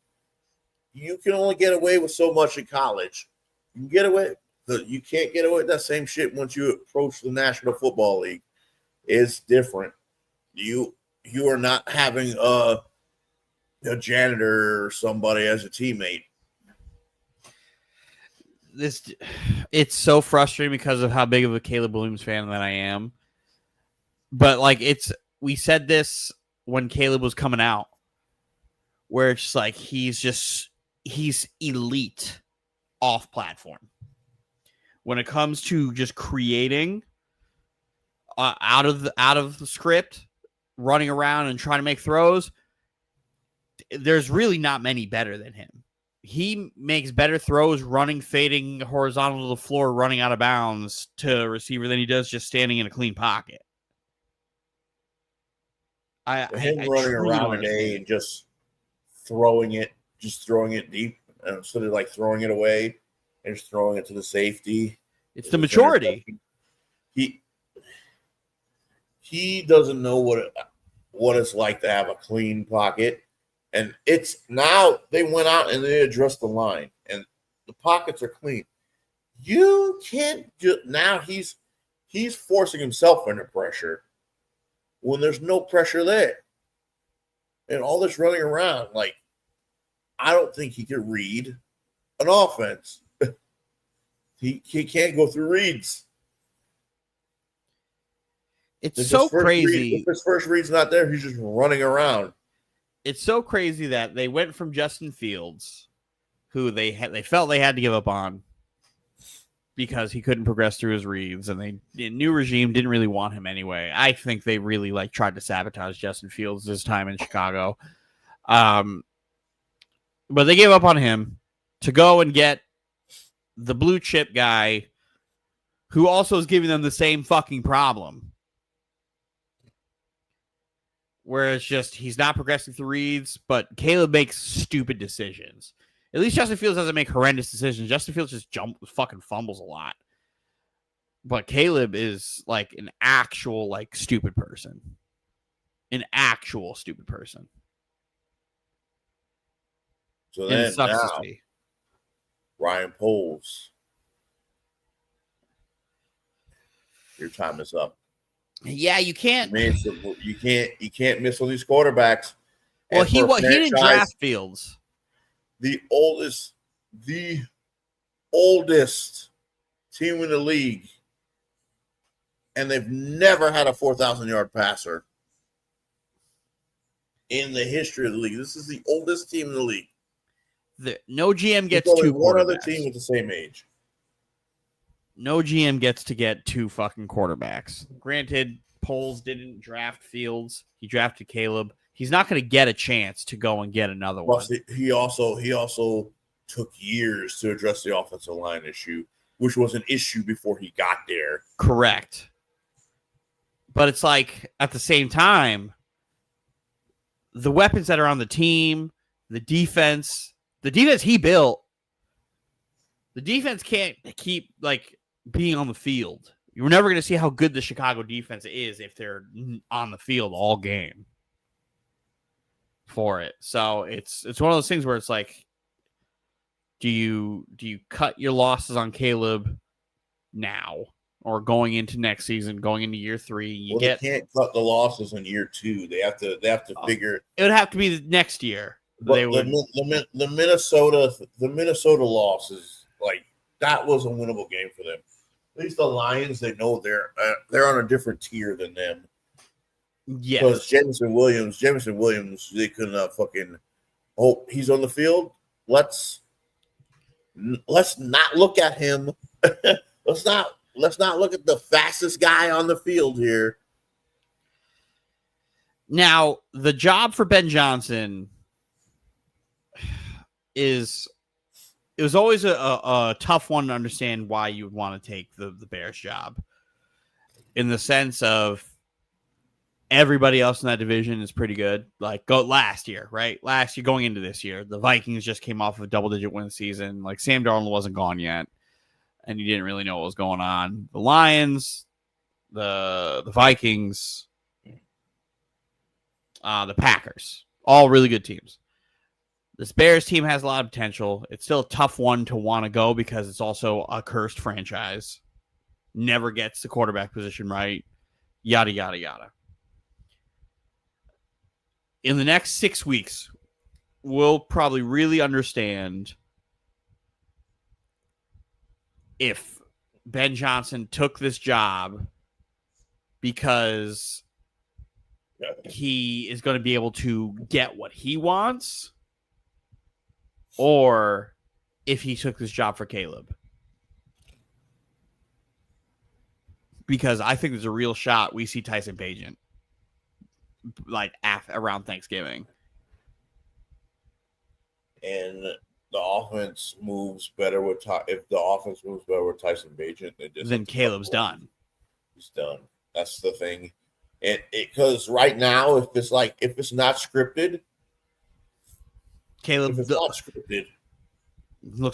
you can only get away with so much in college. You can get away. You can't get away with that same shit once you approach the National Football League. It's different. You are not having a janitor or somebody as a teammate. It's so frustrating because of how big of a Caleb Williams fan that I am. But like we said this when Caleb was coming out, where it's like he's elite off platform. When it comes to just creating out of the script, running around and trying to make throws, there's really not many better than him. He makes better throws running, fading horizontal to the floor, running out of bounds to a receiver than he does just standing in a clean pocket. Him running around today and just throwing it deep instead of like throwing it away and just throwing it to the safety. It's the maturity. He doesn't know what it's like to have a clean pocket. And it's now they went out and they addressed the line and the pockets are clean. You can't now he's forcing himself under pressure when there's no pressure there. And all this running around, like, I don't think he could read an offense. He can't go through reads. It's so crazy. If his first read's not there, he's just running around. It's so crazy that they went from Justin Fields, who they felt they had to give up on because he couldn't progress through his reads, and the new regime didn't really want him anyway. I think they really tried to sabotage Justin Fields this time in Chicago. But they gave up on him to go and get the blue chip guy who also is giving them the same fucking problem. Where it's just he's not progressing through reads, but Caleb makes stupid decisions. At least Justin Fields doesn't make horrendous decisions. Justin Fields just fucking fumbles a lot. But Caleb is like an actual stupid person. An actual stupid person. So then now, Ryan Poles, your time is up. Yeah, you can't. You can't miss on these quarterbacks. Well, he didn't draft Fields. The oldest team in the league, and they've never had a 4,000-yard passer in the history of the league. This is the oldest team in the league. No GM gets There's two only one quarterbacks. other team with the same age. No GM gets to get two fucking quarterbacks. Granted, Poles didn't draft Fields. He drafted Caleb. He's not going to get a chance to go and get another one. He also took years to address the offensive line issue, which was an issue before he got there. Correct. But it's like, at the same time, the weapons that are on the team, the defense he built, the defense can't keep being on the field. You're never going to see how good the Chicago defense is if they're on the field all game for it. So it's one of those things where it's like, do you cut your losses on Caleb now or going into next season, going into year 3? They can't cut the losses in year 2. They have to figure. It would have to be the next year. The Minnesota losses, that was a winnable game for them. At least the Lions, they know they're on a different tier than them. Yes. Because Jameson Williams, they couldn't fucking. Oh, he's on the field. Let's not look at him. let's not look at the fastest guy on the field here. Now, the job for Ben Johnson is it was always a tough one to understand why you would want to take the Bears job, in the sense of everybody else in that division is pretty good. Like go last year, right? Last year going into this year, the Vikings just came off of a double-digit win season. Like Sam Darnold wasn't gone yet, and you didn't really know what was going on. The Lions, the Vikings, the Packers, all really good teams. This Bears team has a lot of potential. It's still a tough one to want to go because it's also a cursed franchise. Never gets the quarterback position right. Yada, yada, yada. In the next 6 weeks, we'll probably really understand if Ben Johnson took this job because he is going to be able to get what he wants, or if he took this job for Caleb. Because I think there's a real shot we see Tyson Bagent like around Thanksgiving. And the offense moves better with if the offense moves better with Tyson Bagent, then Caleb's done. He's done. That's the thing. And because right now, if it's not scripted, Caleb looks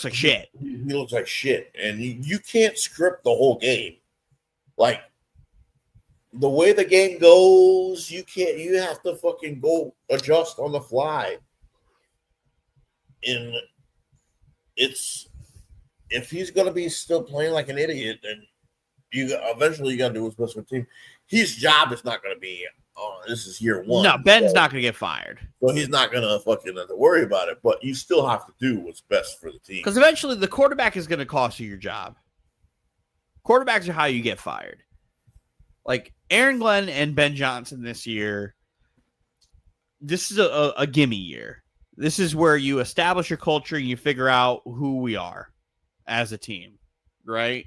like shit. He looks like shit, and you can't script the whole game. Like the way the game goes, you can't. You have to fucking go adjust on the fly. And it's if he's gonna be still playing like an idiot, then eventually you gotta do what's best for the team. His job is not gonna be. Oh, this is year one. No, Ben's not gonna get fired, so he's not gonna fucking have to worry about it. But you still have to do what's best for the team because eventually the quarterback is gonna cost you your job. Quarterbacks are how you get fired. Like Aaron Glenn and Ben Johnson this year. This is a gimme year. This is where you establish your culture and you figure out who we are as a team, right?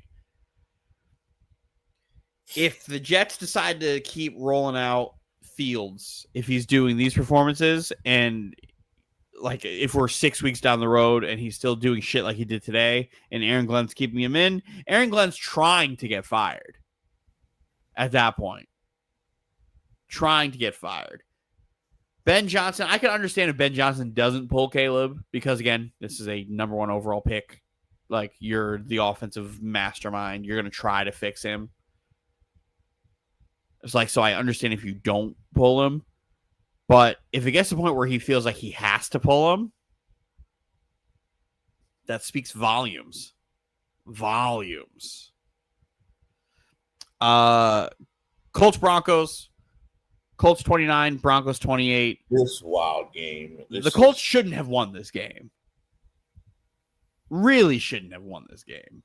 If the Jets decide to keep rolling out Fields, if he's doing these performances, and like if we're 6 weeks down the road and he's still doing shit like he did today, and Aaron Glenn's keeping him in, Aaron Glenn's trying to get fired at that point. Trying to get fired. Ben Johnson, I can understand if Ben Johnson doesn't pull Caleb because, again, this is a number 1 overall pick. Like, you're the offensive mastermind. You're going to try to fix him. It's like, so I understand if you don't pull him. But if it gets to the point where he feels like he has to pull him, that speaks volumes. Volumes. Colts Broncos. Colts 29, Broncos 28. This wild game. The Colts shouldn't have won this game. Really shouldn't have won this game.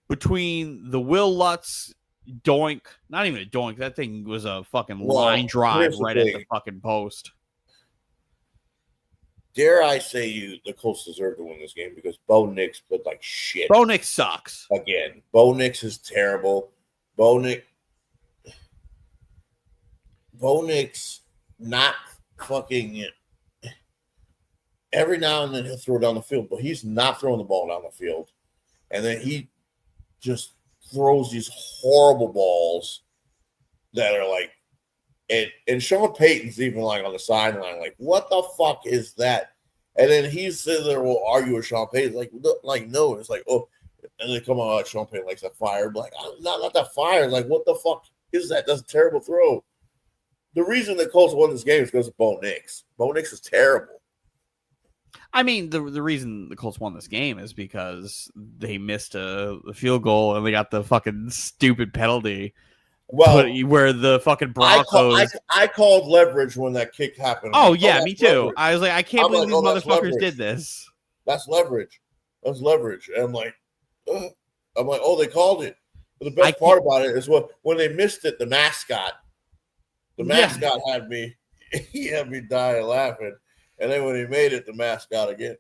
Between the Will Lutz doink, not even a doink, that thing was a fucking line drive right at the fucking post. Dare I say the Colts deserve to win this game because Bo Nix played like shit. Bo Nix sucks. Again, Bo Nix is terrible. Bo Nix not fucking every now and then he'll throw down the field, but he's not throwing the ball down the field. And then he just throws these horrible balls that are like and Sean Payton's even like on the sideline, like, what the fuck is that? And then he's sitting there will argue with Sean Payton, like no, it's like, oh, and they come out, Sean Payton likes that fire. Like, not that fire. Like, what the fuck is that? That's a terrible throw. The reason the Colts won this game is because of Bo Nix. Bo Nix is terrible. I mean, the reason the Colts won this game is because they missed a field goal and they got the fucking stupid penalty. Well, where the fucking Broncos. I called leverage when that kick happened. Oh, yeah, me too. Leverage. I was like, I can't believe these motherfuckers did this. That's leverage. That's leverage. And I'm like, oh, they called it. But the best part about it is when they missed it, the mascot had me dying laughing. And then when he made it, the mascot again.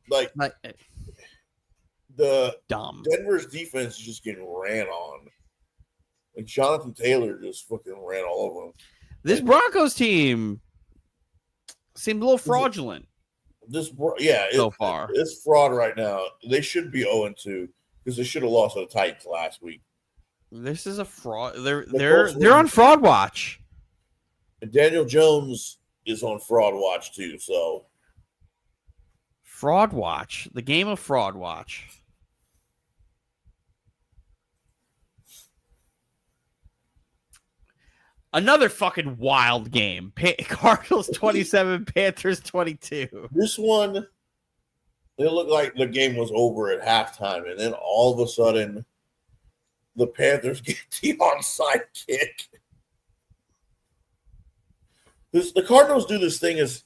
Like the Denver's defense is just getting ran on. Like Jonathan Taylor just fucking ran all over him. This Broncos team seemed a little fraudulent. so far. It's fraud right now. They should be 0-2 because they should have lost to the Titans last week. This is a fraud. They're on fraud watch. And Daniel Jones is on fraud watch too. So fraud watch, the game of fraud watch. Another fucking wild game. Cardinals 27, Panthers 22. This one, it looked like the game was over at halftime, and then all of a sudden, the Panthers get the onside kick. The Cardinals do this thing as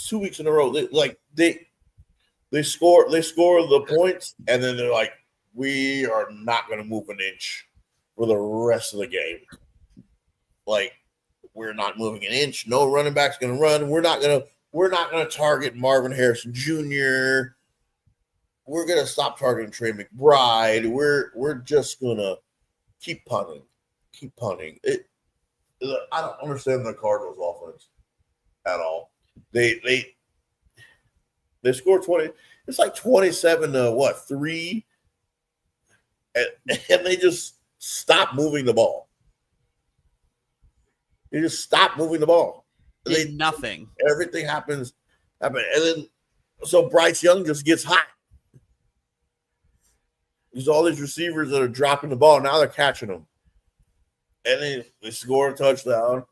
2 weeks in a row. They score the points, and then they're like, we are not going to move an inch for the rest of the game. Like, we're not moving an inch. No running back's going to run. We're not going to target Marvin Harrison Jr. We're going to stop targeting Trey McBride. We're just going to keep punting. I don't understand the Cardinals offense at all. They scored 20. It's like 27 to 3, and they just stop moving the ball. They just stop moving the ball. Nothing. Everything happens, and then so Bryce Young just gets hot. There's all these receivers that are dropping the ball. Now they're catching them, and they score a touchdown.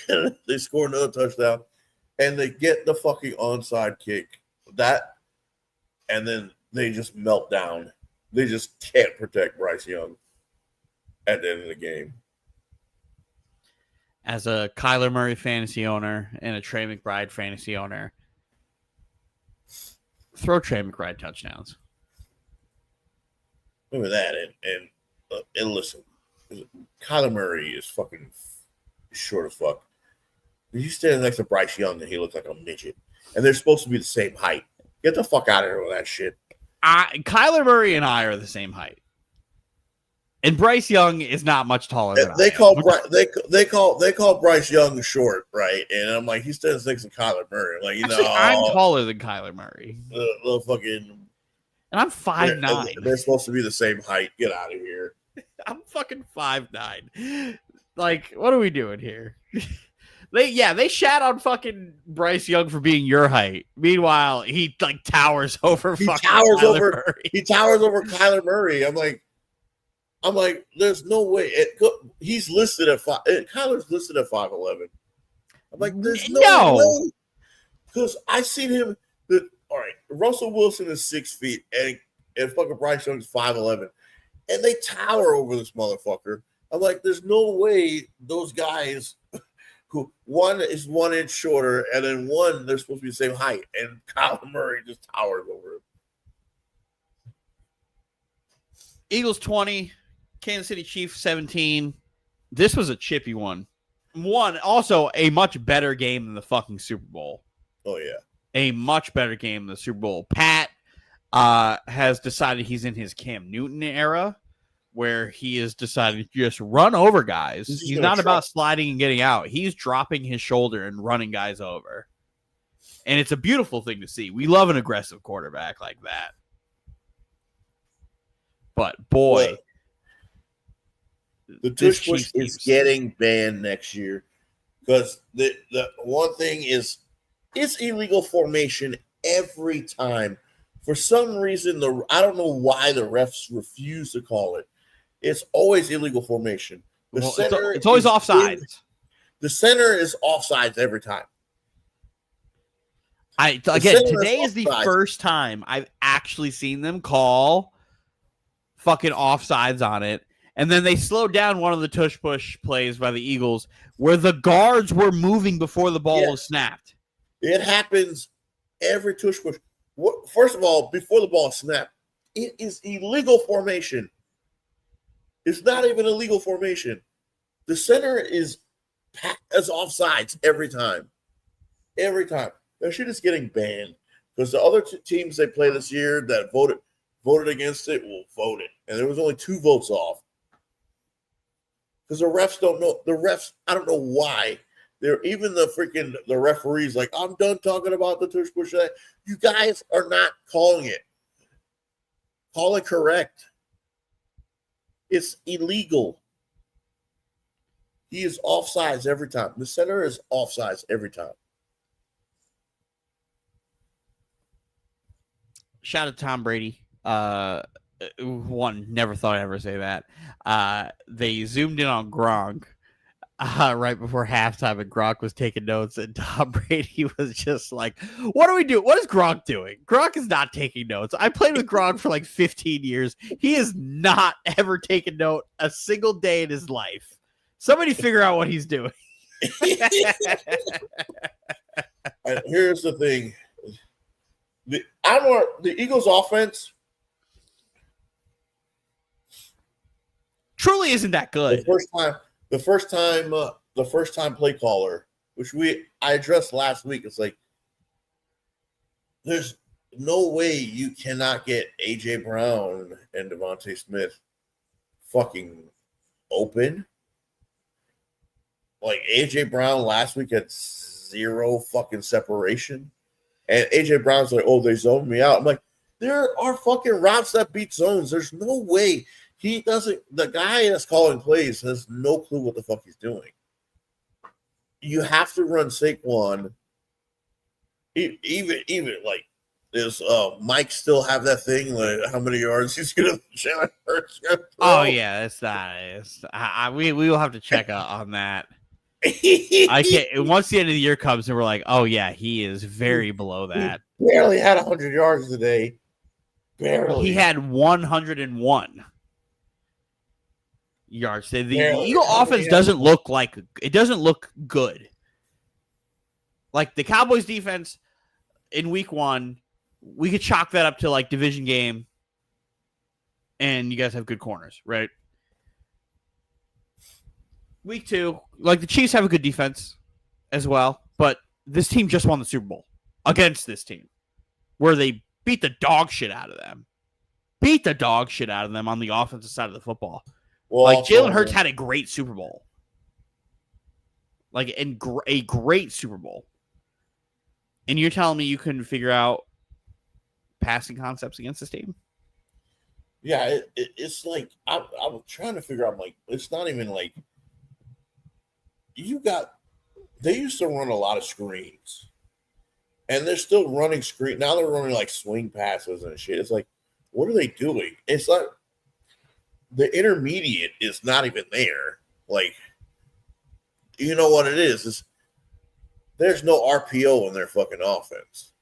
And they score another touchdown, and they get the fucking onside kick. And then they just melt down. They just can't protect Bryce Young at the end of the game. As a Kyler Murray fantasy owner and a Trey McBride fantasy owner, throw Trey McBride touchdowns. Remember that, and listen, Kyler Murray is fucking short as fuck. He stands next to Bryce Young, and he looks like a midget. And they're supposed to be the same height. Get the fuck out of here with that shit. Kyler Murray and I are the same height. And Bryce Young is not much taller than they call Bryce Young short, right? And I'm like, he stands next to Kyler Murray. I'm like, Actually, I'm taller than Kyler Murray. The fucking, and I'm 5'9". They're supposed to be the same height. Get out of here. I'm fucking 5'9". Like, what are we doing here? They shat on fucking Bryce Young for being your height. Meanwhile, he like towers over Kyler Murray. He towers over Kyler Murray. I'm like, there's no way. He's listed at 5. Kyler's listed at 5'11". I'm like, there's no way. Because I seen him. All right, Russell Wilson is 6 feet, and fucking Bryce Young's 5'11", and they tower over this motherfucker. I'm like, there's no way those guys, who one is 1 inch shorter, and then one they're supposed to be the same height, and Kyler Murray just towers over him. Eagles 20. Kansas City Chiefs 17. This was a chippy one. Also a much better game than the fucking Super Bowl. Oh, yeah. A much better game than the Super Bowl. Pat has decided he's in his Cam Newton era, where he has decided to just run over guys. He's not about sliding and getting out. He's dropping his shoulder and running guys over. And it's a beautiful thing to see. We love an aggressive quarterback like that. But, boy... Well, the tush push is getting banned next year because the one thing is it's illegal formation every time. For some reason, I don't know why the refs refuse to call it. It's always illegal formation. It's always offsides. The center is offsides every time. Today is the first time I've actually seen them call fucking offsides on it. And then they slowed down one of the tush push plays by the Eagles where the guards were moving before the ball was snapped. It happens every tush push. First of all, before the ball is snapped, it is illegal formation. It's not even illegal formation. The center is packed as offsides every time. Every time. That shit is getting banned because the other teams they play this year that voted against it will vote it. And there was only 2 votes off. Because the refs don't know. The refs, I don't know why They're even the referees like, I'm done talking about the tush push. You guys are not calling it. Call it correct. It's illegal. He is offsides every time. The center is offsides every time. Shout out to Tom Brady. One, never thought I'd ever say that. They zoomed in on Gronk right before halftime, and Gronk was taking notes, and Tom Brady was just like, what do we do? What is Gronk doing? Gronk is not taking notes. I played with Gronk for like 15 years. He has not ever taken note a single day in his life. Somebody figure out what he's doing. And here's the thing. The Eagles offense truly isn't that good. The first time play caller, which I addressed last week, it's like there's no way you cannot get AJ Brown and Devontae Smith fucking open. Like AJ Brown last week had 0 fucking separation. And AJ Brown's like, oh, they zoned me out. I'm like, there are fucking routes that beat zones. There's no way the guy that's calling plays has no clue what the fuck he's doing. You have to run Saquon. Even like, does Mike still have that thing? Like, how many yards he's gonna throw? Oh yeah, it's not. We will have to check on that. I can't. Once the end of the year comes and we're like, oh yeah, he is very below that. He barely had 100 yards today. Barely. He had 101 yards. The Eagle offense doesn't look good. Like the Cowboys defense in week 1, we could chalk that up to like division game, and you guys have good corners, right? Week 2, like the Chiefs have a good defense as well, but this team just won the Super Bowl against this team, where they beat the dog shit out of them. Beat the dog shit out of them on the offensive side of the football. Well, like Jalen Hurts had a great Super Bowl, like a great Super Bowl, and you're telling me you couldn't figure out passing concepts against this team? Yeah, it's like I'm trying to figure out. Like, it's not even like. They used to run a lot of screens, and they're still running screen. Now they're running like swing passes and shit. It's like, what are they doing? It's like the intermediate is not even there. Like, you know what it is? There's no RPO in their fucking offense.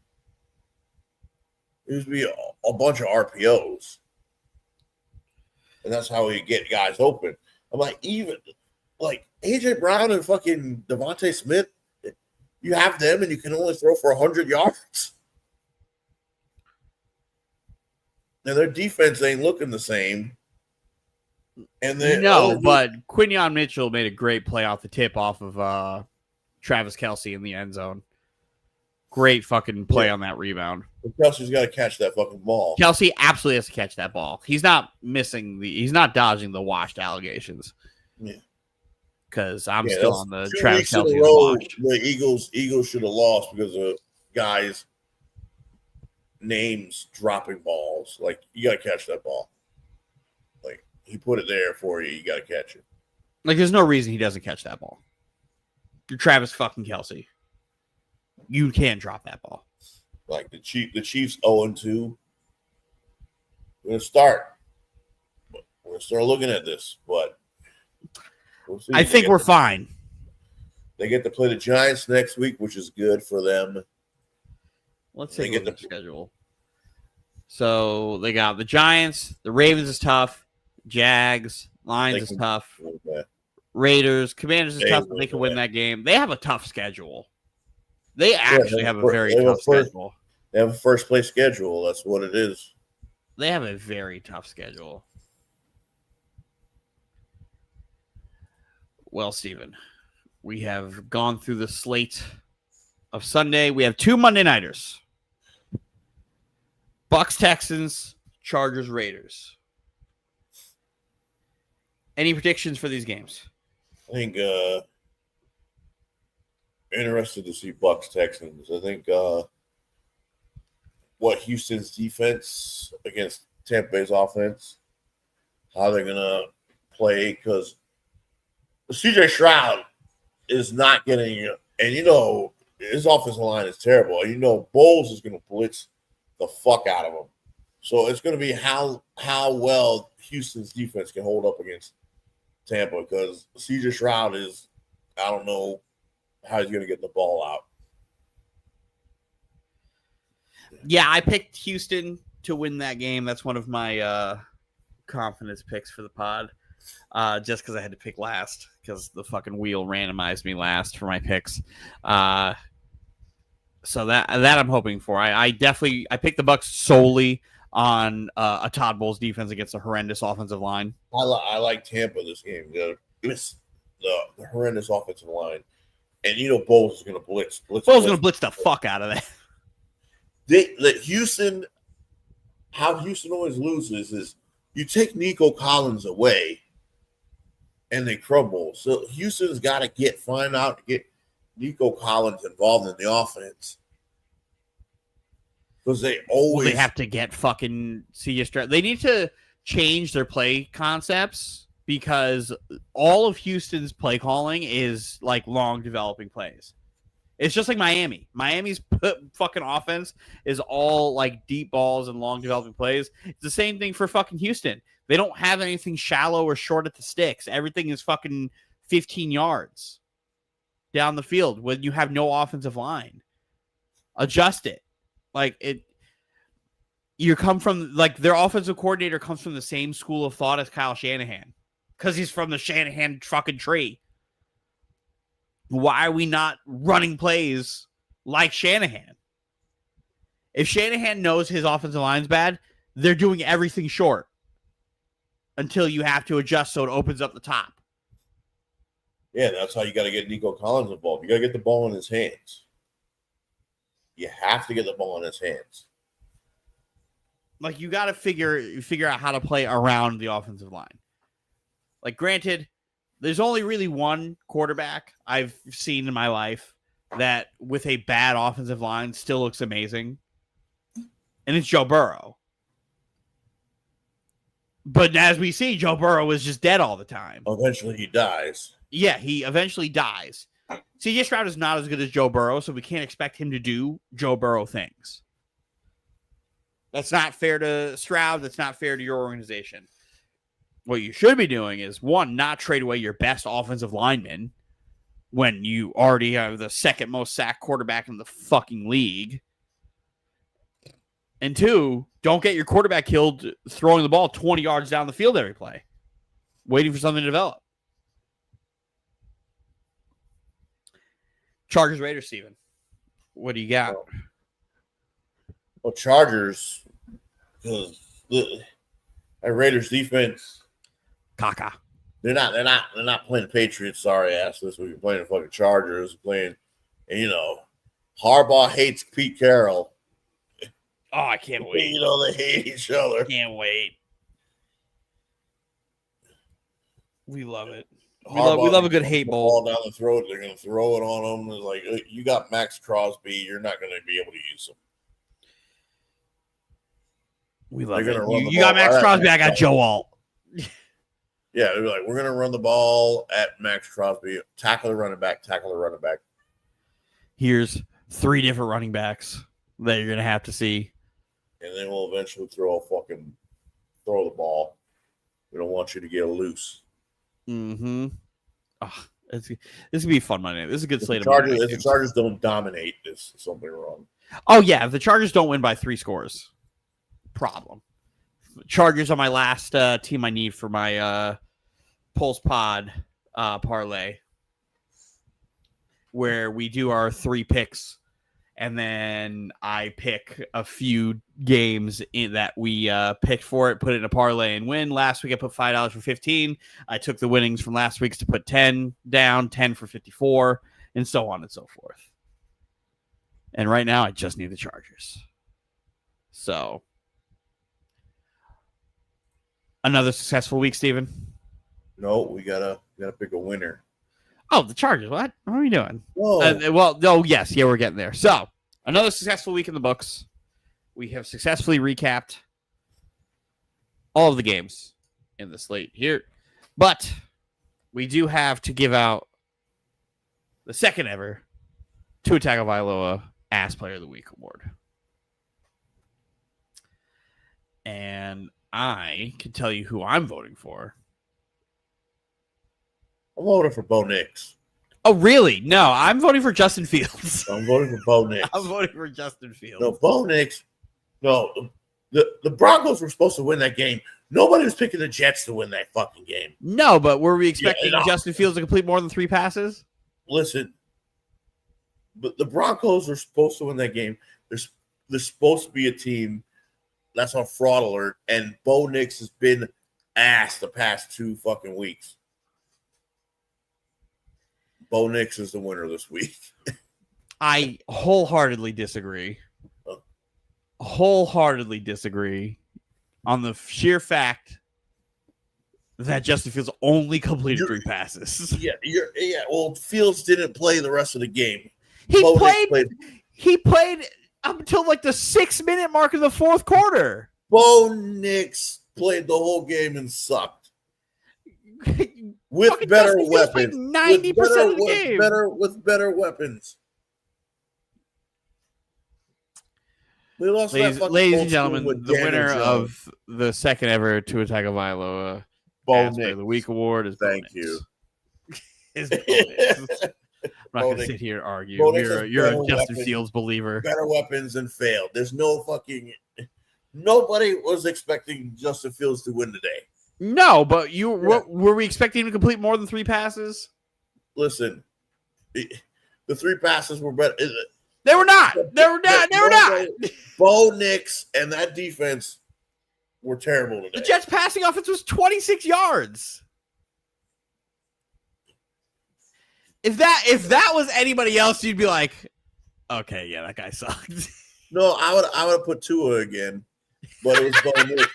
There used to be a bunch of RPOs, and that's how we get guys open. I'm like, even like AJ Brown and fucking Devontae Smith, you have them and you can only throw for 100 yards. And their defense ain't looking the same. And but Quinyon Mitchell made a great play off the tip off of Travis Kelce in the end zone. Great fucking play on that rebound. Kelsey's got to catch that fucking ball. Kelce absolutely has to catch that ball. He's not dodging the washed allegations. Yeah. Because I'm still on the 2 Travis weeks in Kelce a row, watch. the Eagles should have lost because of guys' names dropping balls. Like, you got to catch that ball. Like, he put it there for you. You got to catch it. Like, there's no reason he doesn't catch that ball. You're Travis fucking Kelce. You can drop that ball. Like the Chiefs 0-2. We're gonna start looking at this, but we'll see. I think we're fine. They get to play the Giants next week, which is good for them. Let's take a look at the schedule. So they got the Giants, the Ravens is tough, Jags, Lions is tough, Raiders, Commanders is tough, but they can win that game. They have a tough schedule. They actually have a very tough schedule. They have a first place schedule. That's what it is. They have a very tough schedule. Well, Steven, we have gone through the slate of Sunday. We have 2 Monday nighters. Bucks, Texans, Chargers, Raiders. Any predictions for these games? I think interested to see Bucks Texans. I think what Houston's defense against Tampa Bay's offense, how they're gonna play, because CJ Stroud is not getting, and his offensive line is terrible. And Bowles is gonna blitz the fuck out of him. So it's gonna be how well Houston's defense can hold up against Tampa, because CJ Stroud is, I don't know how he's gonna get the ball out. Yeah, I picked Houston to win that game. That's one of my confidence picks for the pod. Just because I had to pick last, because the fucking wheel randomized me last for my picks. So that I'm hoping for. I picked the Bucks solely on a Todd Bowles defense against a horrendous offensive line. I like Tampa this game, dude. It's the horrendous offensive line, and Bowles is going to blitz. Bowles is going to blitz the fuck out of that. How Houston always loses is you take Nico Collins away, and they crumble. So Houston's got to find out to get Nico Collins involved in the offense, because they have to get fucking CJ Stroud. They need to change their play concepts, because all of Houston's play calling is like long developing plays. It's just like Miami. Miami's fucking offense is all like deep balls and long developing plays. It's the same thing for fucking Houston. They don't have anything shallow or short at the sticks. Everything is fucking 15 yards down the field when you have no offensive line. Adjust it. You come from, their offensive coordinator comes from the same school of thought as Kyle Shanahan, because he's from the Shanahan fucking tree. Why are we not running plays like Shanahan? If Shanahan knows his offensive line's bad, they're doing everything short until you have to adjust so it opens up the top. Yeah, that's how you got to get Nico Collins involved. You got to get the ball in his hands. You have to get the ball in his hands. You got to figure out how to play around the offensive line. Granted, there's only really one quarterback I've seen in my life that with a bad offensive line still looks amazing, and it's Joe Burrow. But as we see, Joe Burrow is just dead all the time. Eventually he dies. Yeah, he eventually dies. CJ Stroud is not as good as Joe Burrow, so we can't expect him to do Joe Burrow things. That's not fair to Stroud. That's not fair to your organization. What you should be doing is, one, not trade away your best offensive lineman when you already have the second most sacked quarterback in the fucking league. And two, don't get your quarterback killed throwing the ball 20 yards down the field every play, waiting for something to develop. Chargers Raiders, Steven. What do you got? Well, Chargers, because the Raiders defense, Caca. They're not playing the Patriots. Sorry, ass this week. We're playing the fucking Chargers. And Harbaugh hates Pete Carroll. Oh, I can't wait. They hate each other. Can't wait. We love it. We love a good hate bowl. Ball down the throat. They're going to throw it on them. It's you got Max Crosby. You're not going to be able to use him. We love it. You got Max Crosby. I got Joe Alt. Yeah, they're we're going to run the ball at Max Crosby. Tackle the running back. Here's 3 different running backs that you're going to have to see. And then we'll eventually throw the ball. We don't want you to get loose. Mm-hmm. Oh, this could be a fun Monday. This is a good slate of Monday. If the Chargers don't dominate, there's something wrong. Oh, yeah. If the Chargers don't win by 3 scores, problem. Chargers are my last team I need for my Pulse Pod parlay, where we do our 3 picks, and then I pick a few games that we picked for it, put it in a parlay, and win. Last week I put $5 for 15. I took the winnings from last week's to put 10 down, 10 for 54, and so on and so forth. And right now I just need the Chargers. So, another successful week, Steven? No, we gotta pick a winner. Oh, the Chargers. What are we doing? Whoa. Yeah, we're getting there. So, another successful week in the books. We have successfully recapped all of the games in the slate here. But we do have to give out the second ever Tua Tagovailoa Ass Player of the Week award. And I can tell you who I'm voting for. I'm voting for Bo Nix. Oh, really? No, I'm voting for Justin Fields. I'm voting for Bo Nix. I'm voting for Justin Fields. No, Bo Nix. No, the Broncos were supposed to win that game. Nobody was picking the Jets to win that fucking game. No, but were we expecting Justin Fields to complete more than 3 passes? Listen, but the Broncos are supposed to win that game. They're supposed to be a team that's on fraud alert, and Bo Nix has been ass the past 2 fucking weeks. Bo Nix is the winner this week. I wholeheartedly disagree. Wholeheartedly disagree on the sheer fact that Justin Fields only completed 3 passes. Yeah. Well, Fields didn't play the rest of the game. He played up until like the 6-minute mark of the 4th quarter. Bo Nix played the whole game and sucked. With better weapons. 90% of the game. With better weapons. We lost ladies and gentlemen, the winner of the second ever Tua Tagovailoa Bo Nix of the Week award is Thank you. I'm not going to sit here and argue. You're a Justin Fields believer. Better weapons and failed. There's no fucking... Nobody was expecting Justin Fields to win today. No, but were we expecting him to complete more than 3 passes? Listen, the 3 passes were better. They were not. They were not. Bo Nix and that defense were terrible today. The Jets' passing offense was 26 yards. If that was anybody else, you'd be like, okay, yeah, that guy sucked. No, I would have put Tua again, but it was Bo Nix.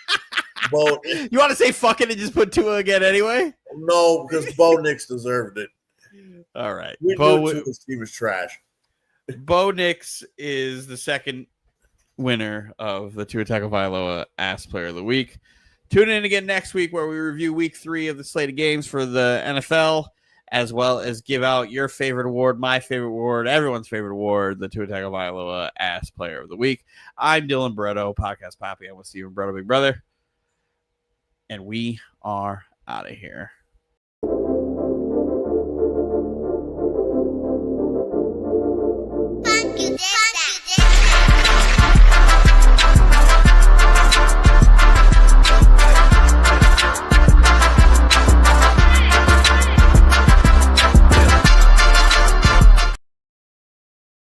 You want to say fuck it and just put Tua again anyway? No, because Bo Nix deserved it. All right. We knew Tua's team was trash. Bo Nix is the second winner of the Tua Tagovailoa Ass Player of the Week. Tune in again next week where we review week 3 of the slate of games for the NFL, as well as give out your favorite award, my favorite award, everyone's favorite award, the Tua Tagovailoa Ass Player of the Week. I'm Dylan Barreto, Podcast Poppy. I'm with Steven Barreto, Big Brother. And we are out of here.